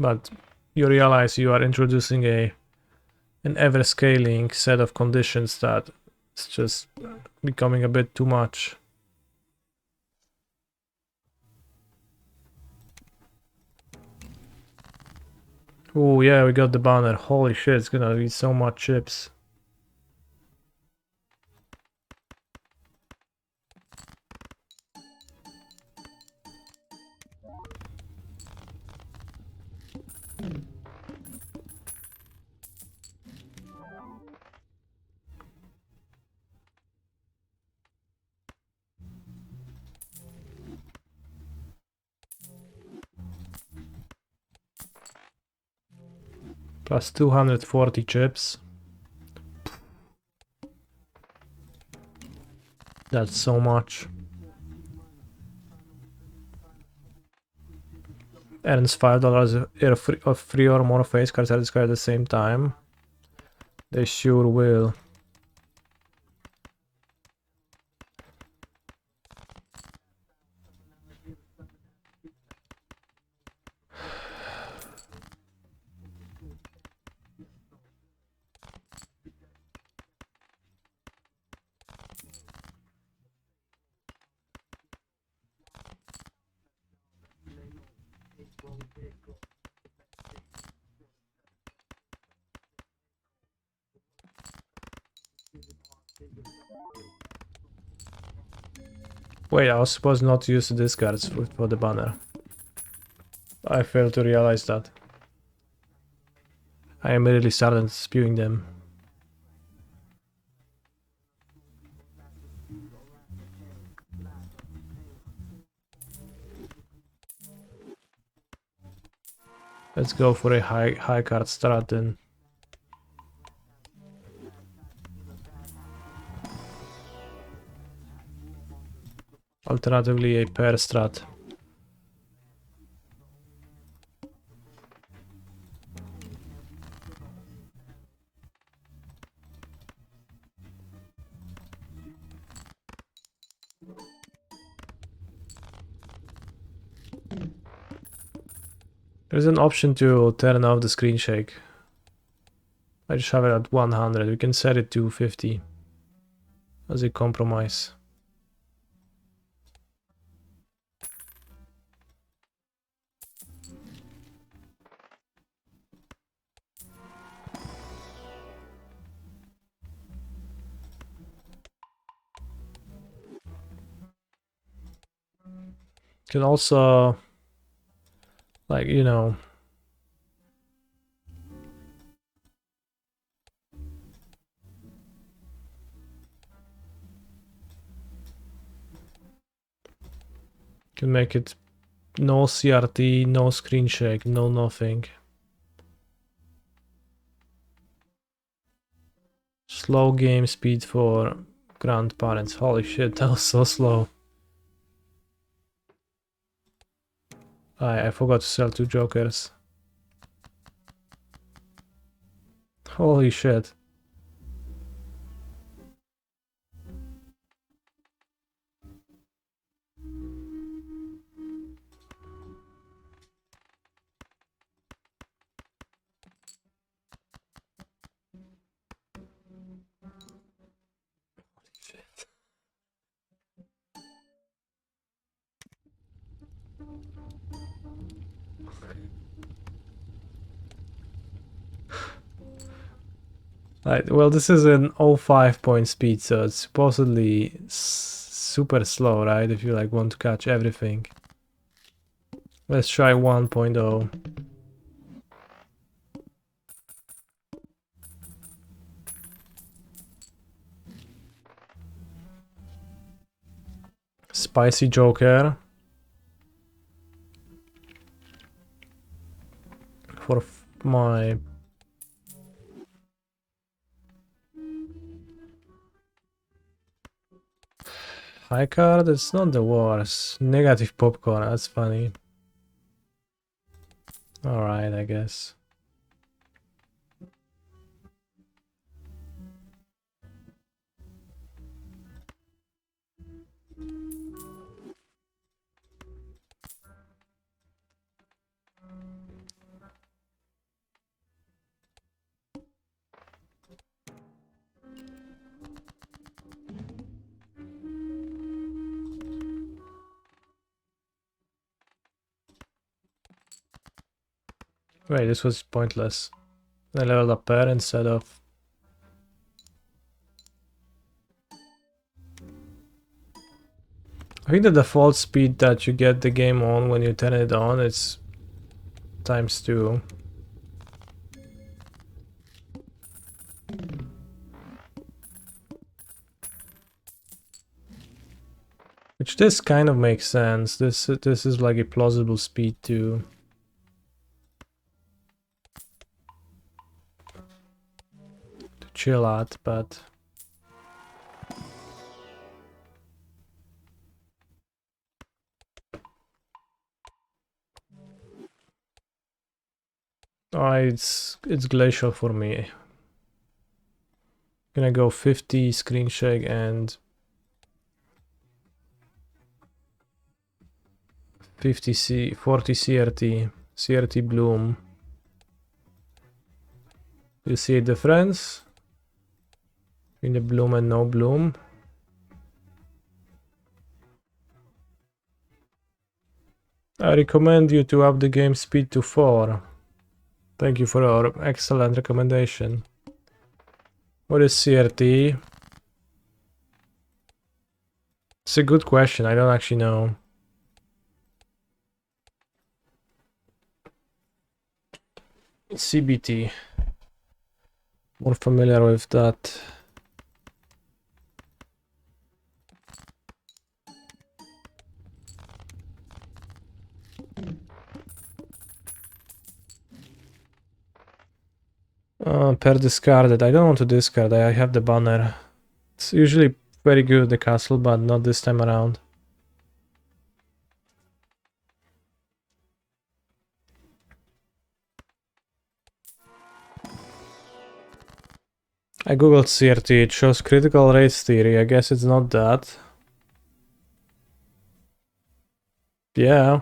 but you realize you are introducing an ever scaling set of conditions that it's just becoming a bit too much. Oh yeah, we got the banner. Holy shit, it's gonna be so much chips. Plus 240 chips. That's so much. Earns $5 of free or more face cards at discard at the same time. They sure will. Wait, I was supposed not to use the discards for the banner. I failed to realize that. I immediately started spewing them. Let's go for a high card strat then. Alternatively, a pair strat. There's an option to turn off the screen shake. I just have it at 100. We can set it to 50 as a compromise. Can also, like, you know, can make it no CRT, no screen shake, no nothing. Slow game speed for grandparents. Holy shit, that was so slow. I forgot to sell 2 jokers. Holy shit. Right, well, this is an 05 point speed, so it's supposedly super slow, right? If you like want to catch everything. Let's try 1.0. Spicy Joker. For my high card, it's not the worst. Negative popcorn, that's funny. Alright, I guess. Wait, this was pointless. I leveled up pair instead of... I think the default speed that you get the game on when you turn it on, it's ×2. Which this kind of makes sense. This is like a plausible speed to chill at, but it's glacial for me. Gonna go 50 screen shake and 40 CRT bloom. You see a difference in the bloom and no bloom? I recommend you to up the game speed to 4. Thank you for your excellent recommendation. What is CRT? It's a good question, I don't actually know. CBT. More familiar with that. Per discarded. I don't want to discard. I have the banner. It's usually very good, the castle, but not this time around. I googled CRT. It shows critical race theory. I guess it's not that. Yeah.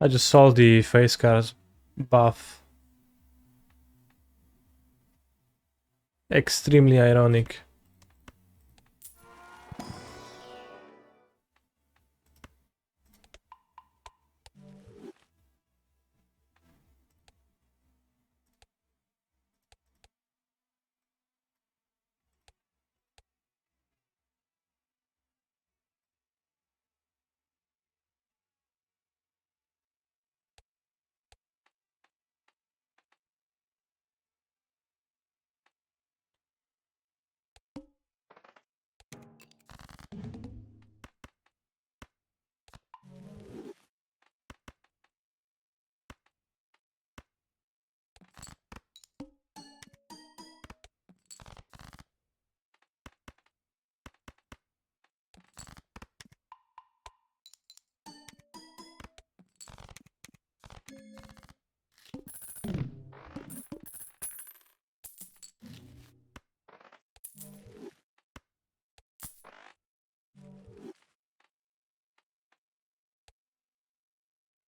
I just saw the face cards buff. Extremely ironic.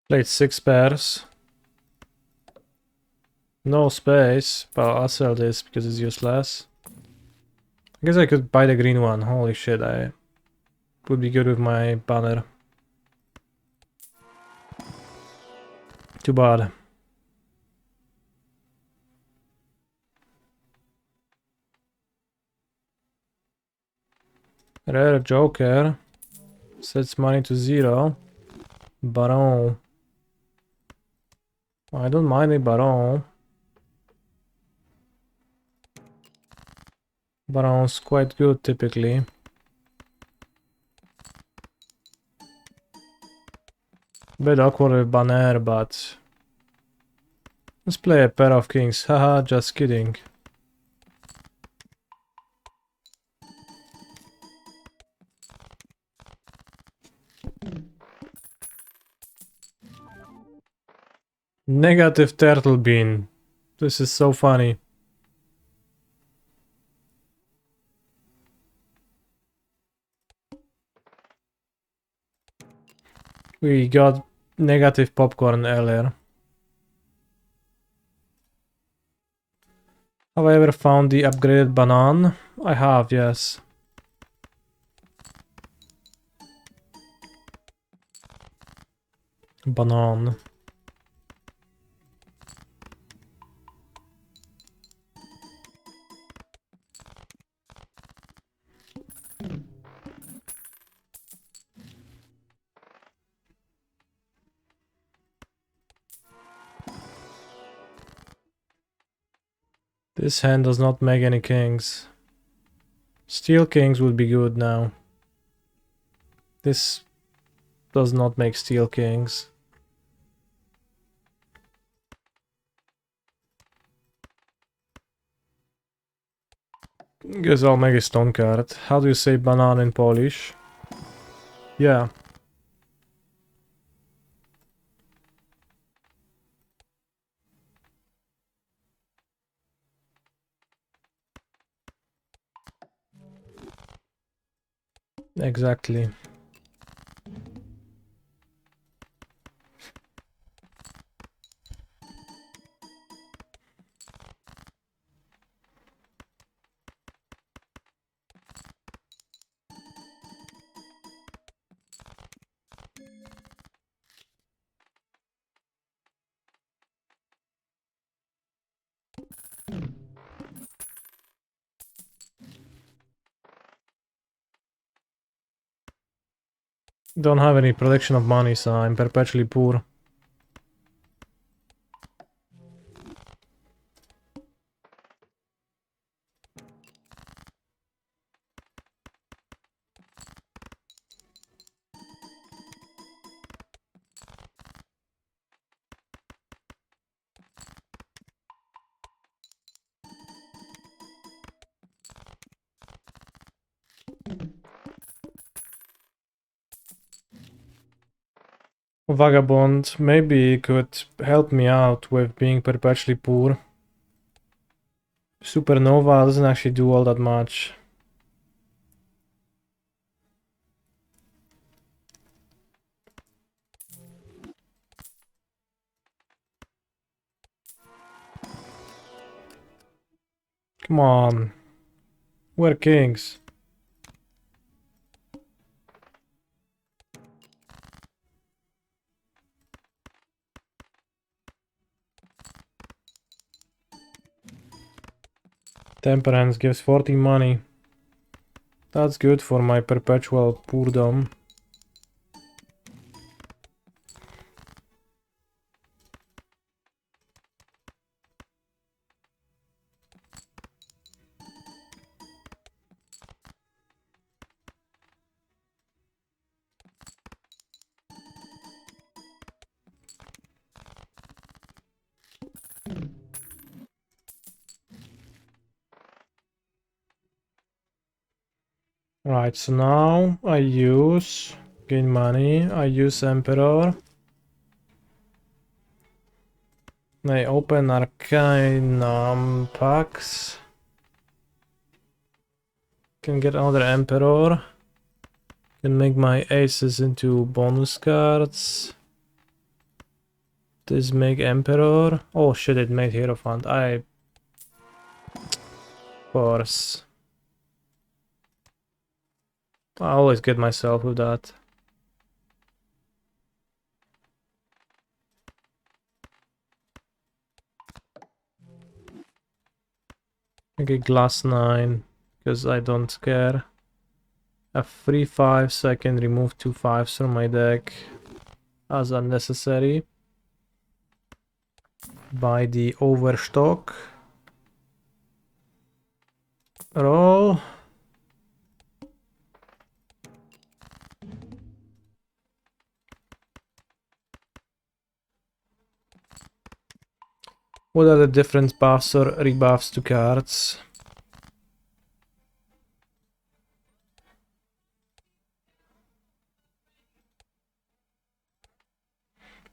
Played 6 pairs. No space, but I'll sell this because it's useless. I guess I could buy the green one. Holy shit, I would be good with my banner. Too bad. Rare Joker. Sets money to 0. Baron. I don't mind a Baron. Baron's quite good typically. Bit awkward with Banner, but let's play a pair of kings. Haha, just kidding. Negative turtle bean. This is so funny. We got negative popcorn earlier. Have I ever found the upgraded banana? I have, yes. Banana. This hand does not make any kings. Steel kings would be good now. This does not make steel kings. Guess I'll make a stone card. How do you say banana in Polish? Yeah. Exactly. Don't have any protection of money, so I'm perpetually poor. Vagabond maybe could help me out with being perpetually poor. Supernova doesn't actually do all that much. Come on. We're kings. Temperance gives 40 money. That's good for my perpetual poordom. Right, so now I use gain money, I use Emperor. I open Arcanum packs. Can get another Emperor. Can make my aces into bonus cards. This make Emperor. Oh shit, it made Hierophant. Of course. I always get myself with that. Okay, glass 9, because I don't care. A free 5, so I can remove 2 5s from my deck as unnecessary. By the overstock. Roll. What are the different buffs or rebuffs to cards?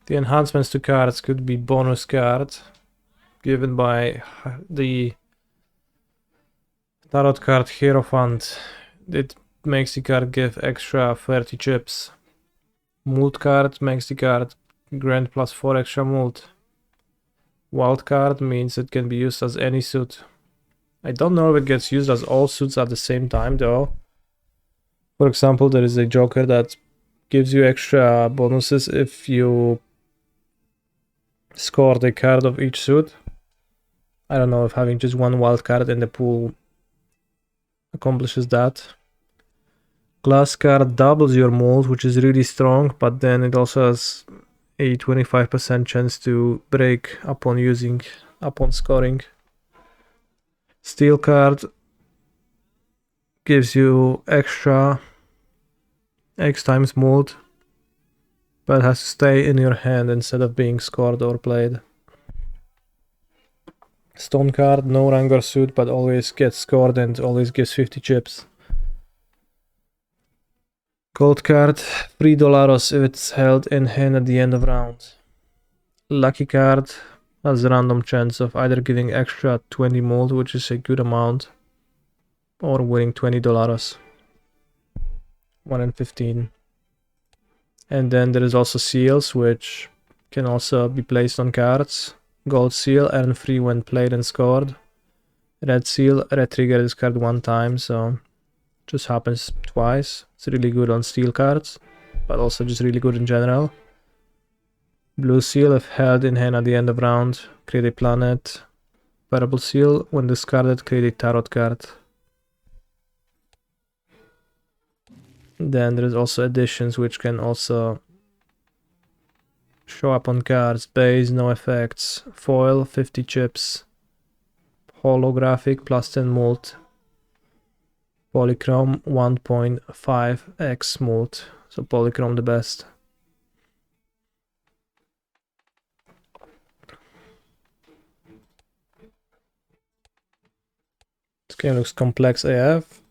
The enhancements to cards could be bonus card given by the tarot card Hierophant. It makes the card give extra 30 chips. Mold card makes the card grant plus 4 extra mold. Wild card means it can be used as any suit. I don't know if it gets used as all suits at the same time though. For example, there is a Joker that gives you extra bonuses if you score the card of each suit. I don't know if having just one wild card in the pool accomplishes that. Glass card doubles your mold, which is really strong, but then it also has a 25% chance to break upon scoring. Steel card gives you extra X times mold, but has to stay in your hand instead of being scored or played. Stone card, no rank or suit, but always gets scored and always gives 50 chips. Gold card, $3 if it's held in hand at the end of round. Lucky card has a random chance of either giving extra 20 mold, which is a good amount, or winning $20. 1 in 15. And then there is also seals, which can also be placed on cards. Gold seal, earn free when played and scored. Red seal, re-trigger this card one time, so just happens twice. It's really good on steel cards, but also just really good in general. Blue seal, if held in hand at the end of round, create a planet. Purple seal, when discarded, create a tarot card. Then there is also additions which can also show up on cards. Base, no effects. Foil, 50 chips. Holographic, plus 10 mold. Polychrome, 1.5x mold. So polychrome the best. This game looks complex AF.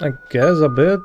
I guess a bit.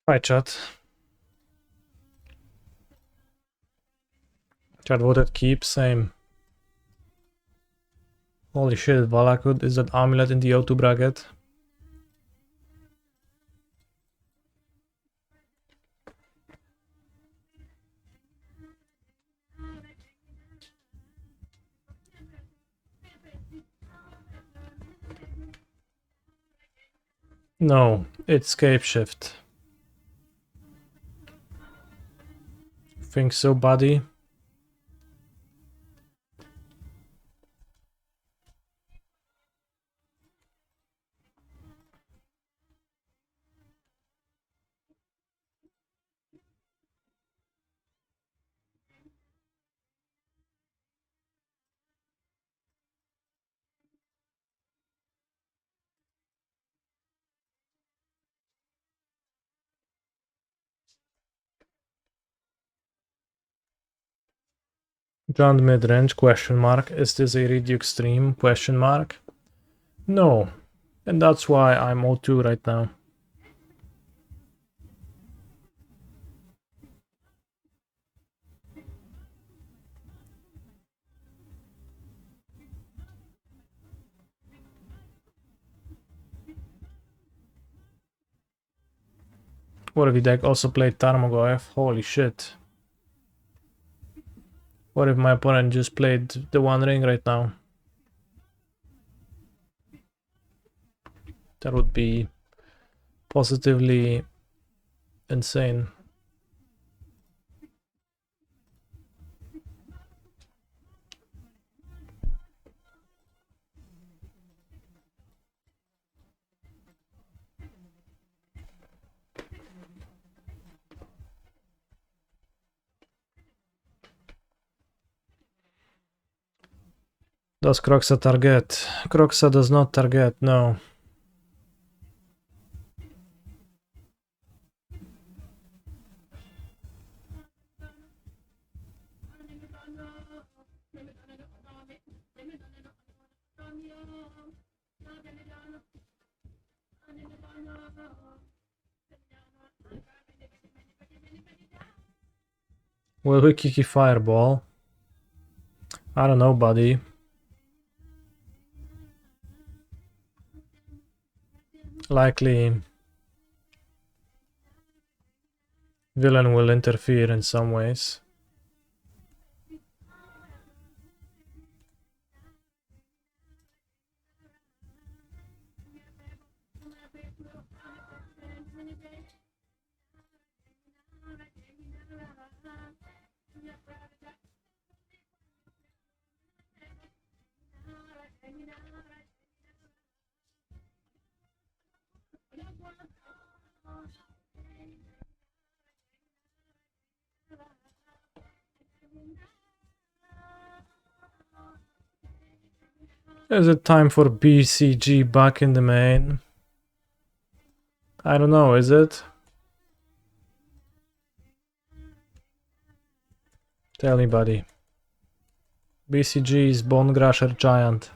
Hi, chat. Chat voted keep, same. Holy shit, Valakut, is that amulet in the O2 bracket? No, it's Scape Shift. Think so, buddy? John midrange, question mark. Is this a Reduke stream, question mark? No, and that's why I'm O2 right now. What if the deck also played Tarmogoyf? Holy shit. What if my opponent just played the One Ring right now? That would be positively insane. Does Croxa target? Croxa does not target, no. Will we Kiki Fireball? I don't know, buddy. Likely villain will interfere in some ways. Is it time for BCG back in the main? I don't know, is it? Tell me, buddy. BCG is Bone Crusher Giant.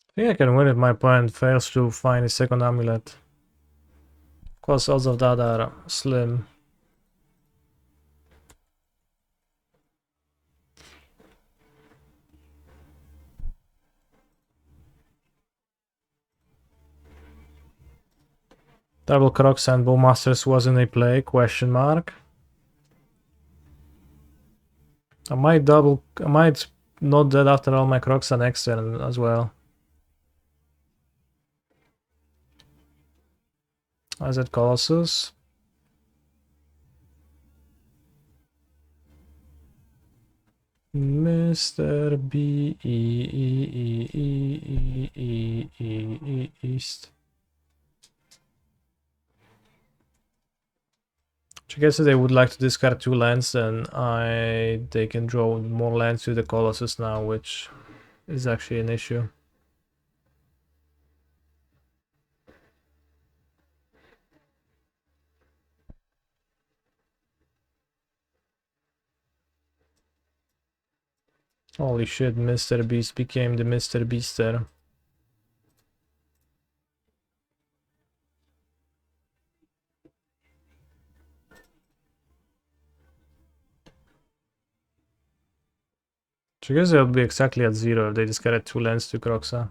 I think I can win if my opponent fails to find a second amulet. Of course, odds of that are slim. Double Crocs and Bowmasters wasn't a play, question mark. I might not dead after all my Crocs are next turn as well. Is it Colossus? Mr. B East. Which I guess if they would like to discard 2 lands, then they can draw more lands to the Colossus now, which is actually an issue. Holy shit, Mr. Beast became the Mr. Beaster. So I guess they'll be exactly at 0 if they discarded 2 lands to Croxa.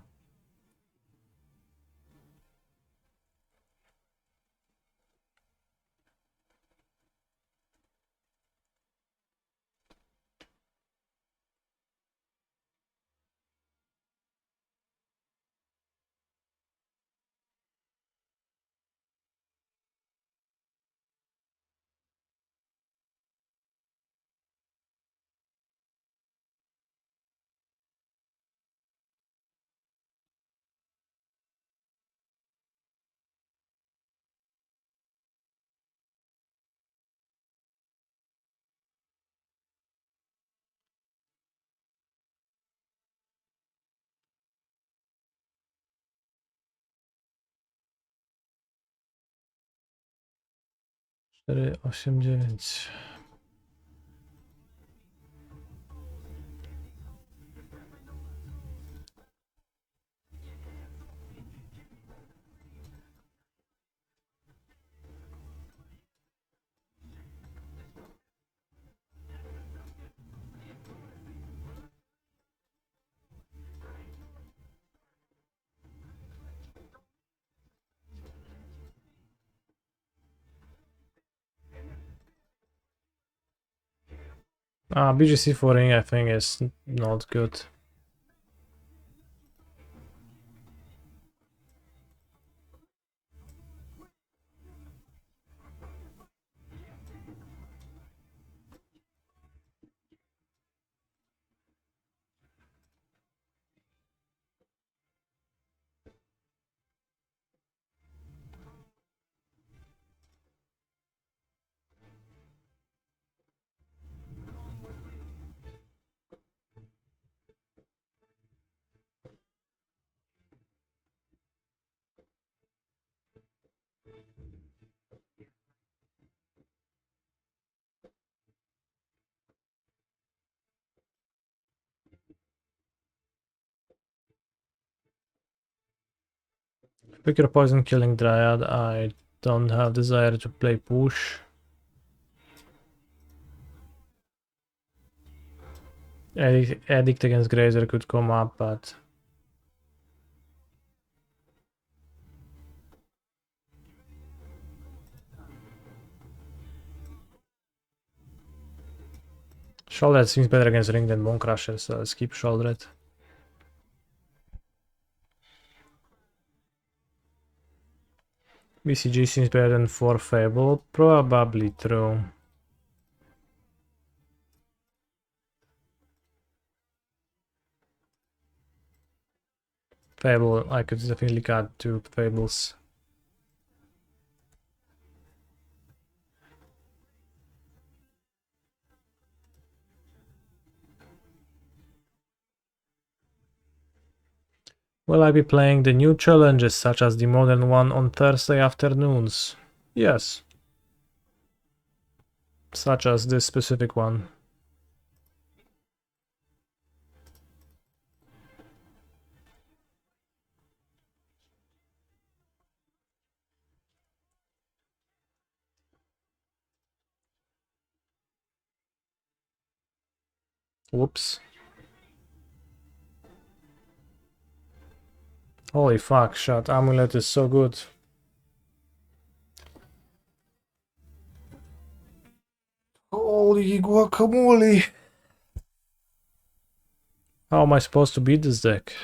Cztery, 8, 9. BGC 4ing I think is not good. Pick your poison killing Dryad. I don't have desire to play push. Edict against Grazer could come up, but Shroudred seems better against Ring than Bone Crusher, so let's keep Shroudred. BCG seems better than 4 Fable, probably true. Fable, I could definitely cut 2 Fables. Will I be playing the new challenges such as the modern one on Thursday afternoons? Yes. Such as this specific one. Whoops. Holy fuck, shot amulet is so good. Holy guacamole! How am I supposed to beat this deck?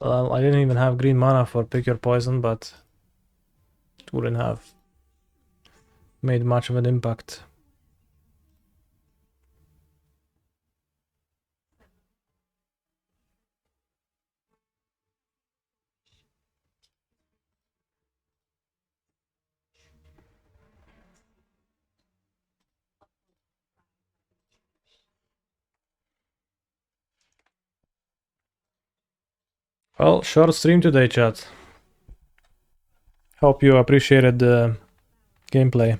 Well, I didn't even have green mana for Pick Your Poison, but it wouldn't have made much of an impact. Well, short stream today, chat. Hope you appreciated the gameplay.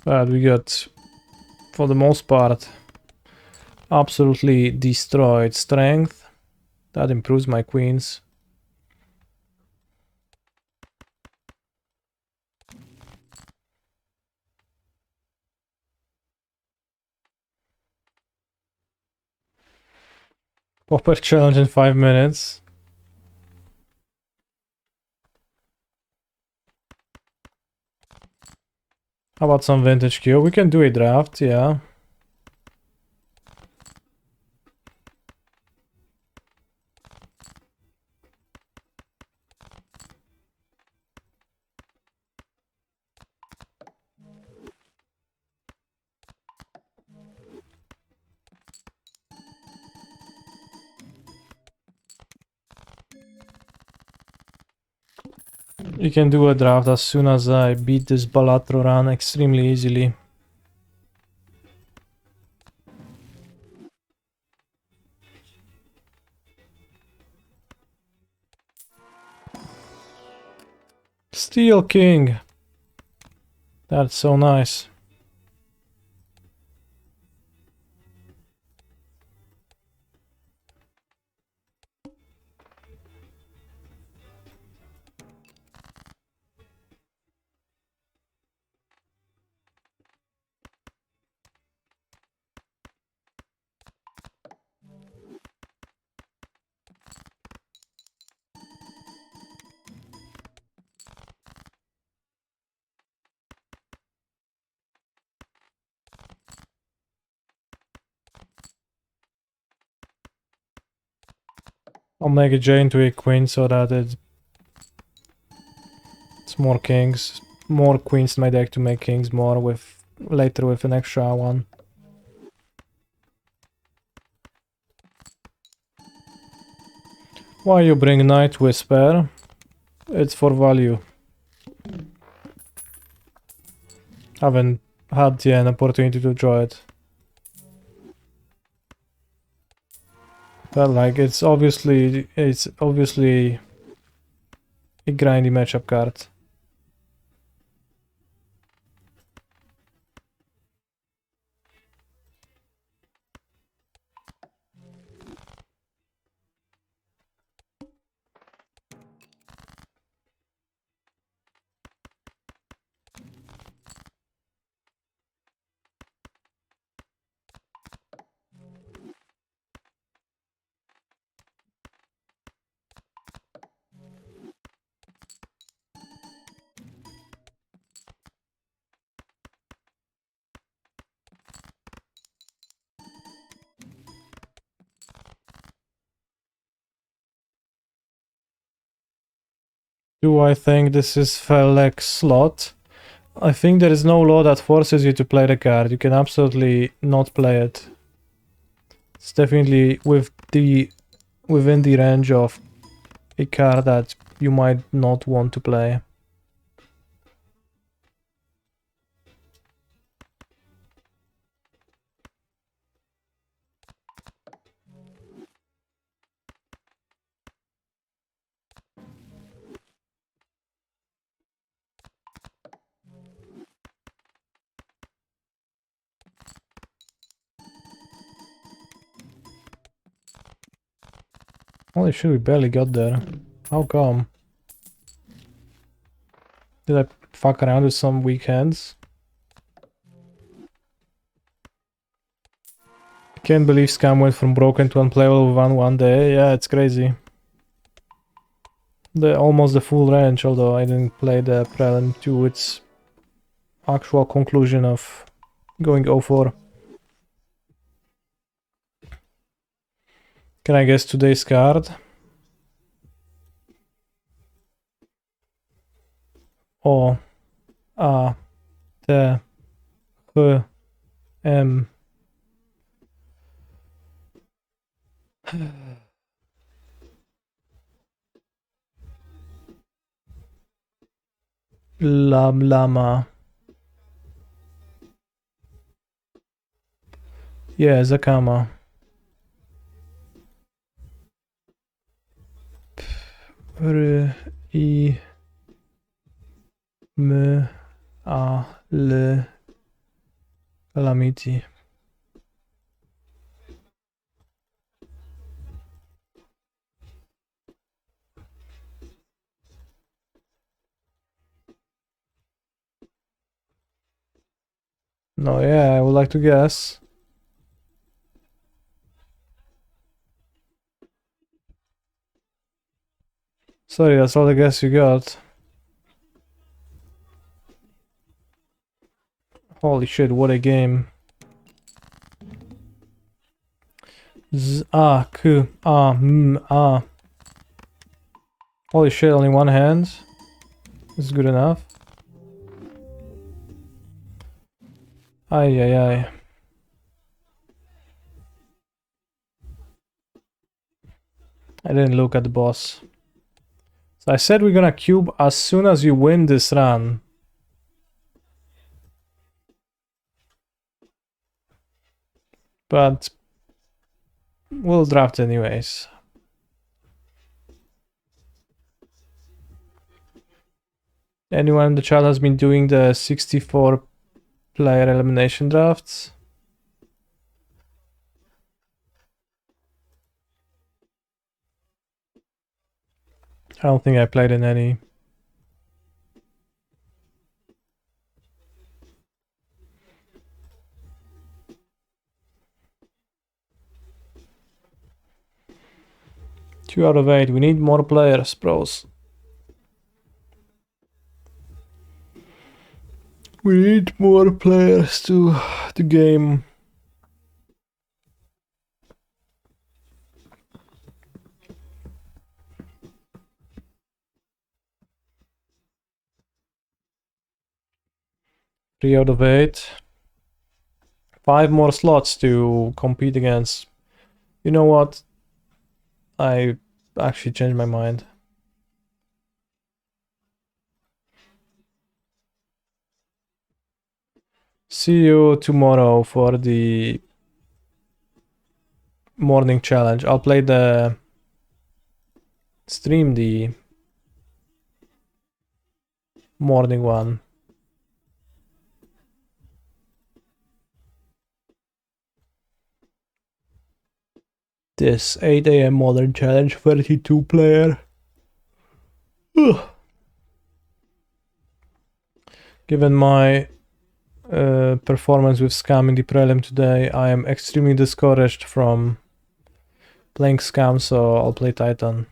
But we got, for the most part, absolutely destroyed strength. That improves my queens. Popper challenge in 5 minutes. How about some vintage Q? We can do a draft, yeah. You can do a draft as soon as I beat this Balatro run extremely easily. Steel King. That's so nice. I'll make a J into a queen so that it's more kings. More queens in my deck to make kings more with later with an extra one. Why you bring Night Whisper? It's for value. Haven't had an opportunity to draw it. But like it's obviously a grindy matchup card. Do I think this is Felix slot? I think there is no law that forces you to play the card. You can absolutely not play it. It's definitely within the range of a card that you might not want to play. Holy shit, we barely got there. How come? Did I fuck around with some weak hands? Can't believe Scam went from broken to unplayable one day. Yeah, it's crazy. almost the full range, although I didn't play the Prelim to its actual conclusion of going 0-4. Can I guess today's card? O A T H M Lama. Yeah, Zakama. R I M A L Calamity. No, yeah, I would like to guess. Sorry, that's all the guess you got. Holy shit, what a game. Z A K A M A. Holy shit, only one hand. This is good enough. Ay ay ay. I didn't look at the boss. So I said we're gonna cube as soon as you win this run. But we'll draft anyways. Anyone in the chat has been doing the 64 player elimination drafts? I don't think I played in any. Two out of 8. We need more players, bros. We need more players to game. Three out of 8. 5 more slots to compete against. You know what? I actually changed my mind. See you tomorrow for the morning challenge. I'll play the morning one. This 8 a.m. modern challenge 32 player. Ugh. Given my performance with Scam in the Prelim today, I am extremely discouraged from playing Scam, so I'll play Titan.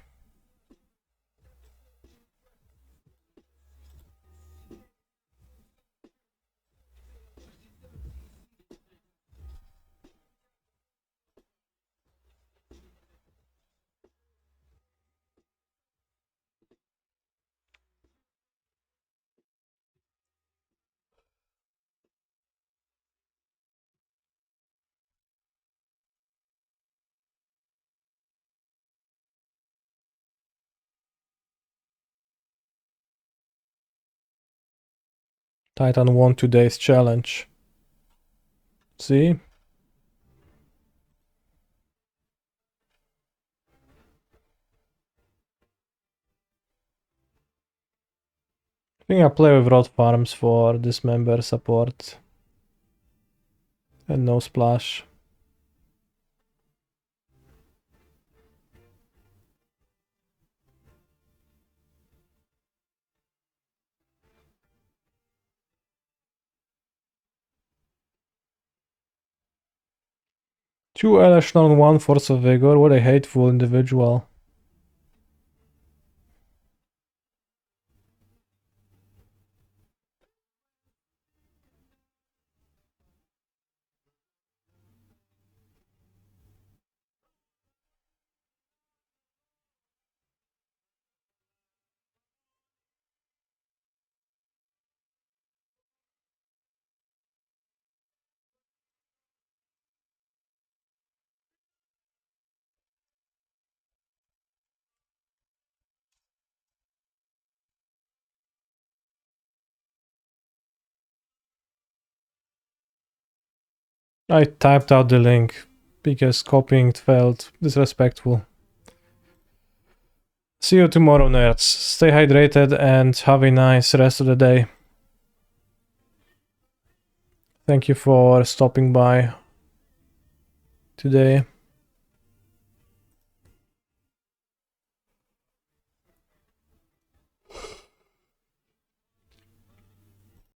Titan won today's challenge. See? I think I play with Rod Farms for dismember support. And no splash. Two Elashnon, one Force of Vigor. What a hateful individual. I typed out the link because copying felt disrespectful. See you tomorrow, nerds. Stay hydrated and have a nice rest of the day. Thank you for stopping by today.